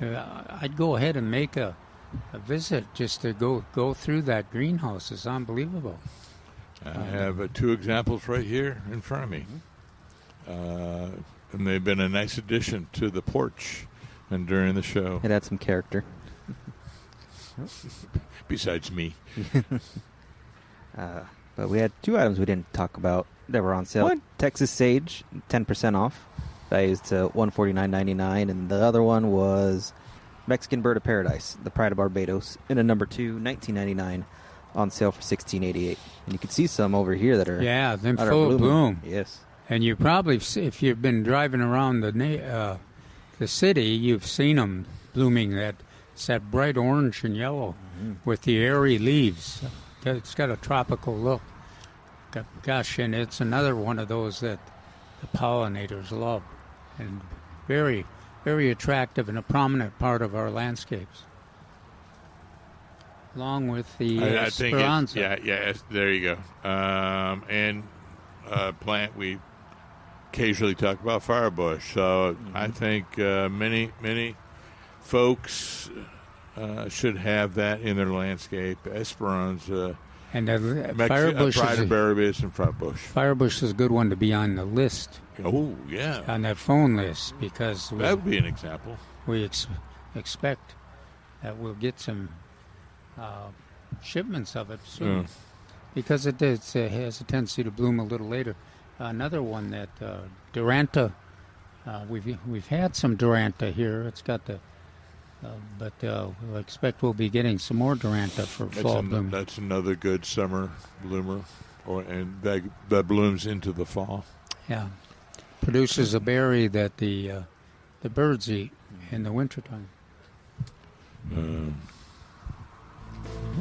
I'd go ahead and make a visit just to go through that greenhouse. It's unbelievable. I have two examples right here in front of me. And they've been a nice addition to the porch and during the show. It had some character. Besides me. But we had two items we didn't talk about that were on sale. What? Texas sage, 10% off. Values to $149.99. And the other one was Mexican bird of paradise, the pride of Barbados, in a number 2, $19.99, on sale for $16.88. And you can see some over here that are them full bloom. Yes. And you probably, if you've been driving around the city, you've seen them blooming. It's that bright orange and yellow with the airy leaves. It's got a tropical look. Gosh, and it's another one of those that the pollinators love, and very, very attractive and a prominent part of our landscapes. Along with the Esperanza. There you go. And plant we occasionally talk about firebush. So I think many folks should have that in their landscape. Esperanza. And firebush pride of Barbados and firebush. Firebush is a good one to be on the list. Oh, yeah. On that phone list, because that would be an example. We expect that we'll get some shipments of it soon, because it has a tendency to bloom a little later. Another one that Duranta, we've had some Duranta here. It's got the, but we'll expect we'll be getting some more Duranta for fall bloom. That's another good summer bloomer, and that blooms into the fall. Yeah, produces a berry that the birds eat in the wintertime.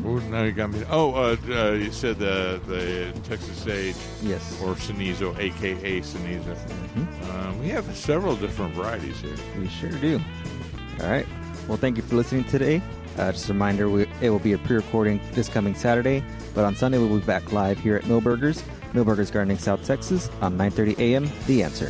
Now you got me. You said the Texas sage, yes, or cenizo, a.k.a. cenizo. We have several different varieties here. We sure do. All right. Well, thank you for listening today. Just a reminder, it will be a pre-recording this coming Saturday, but on Sunday we'll be back live here at Milberger's Gardening, South Texas, on 9:30 a.m. The Answer.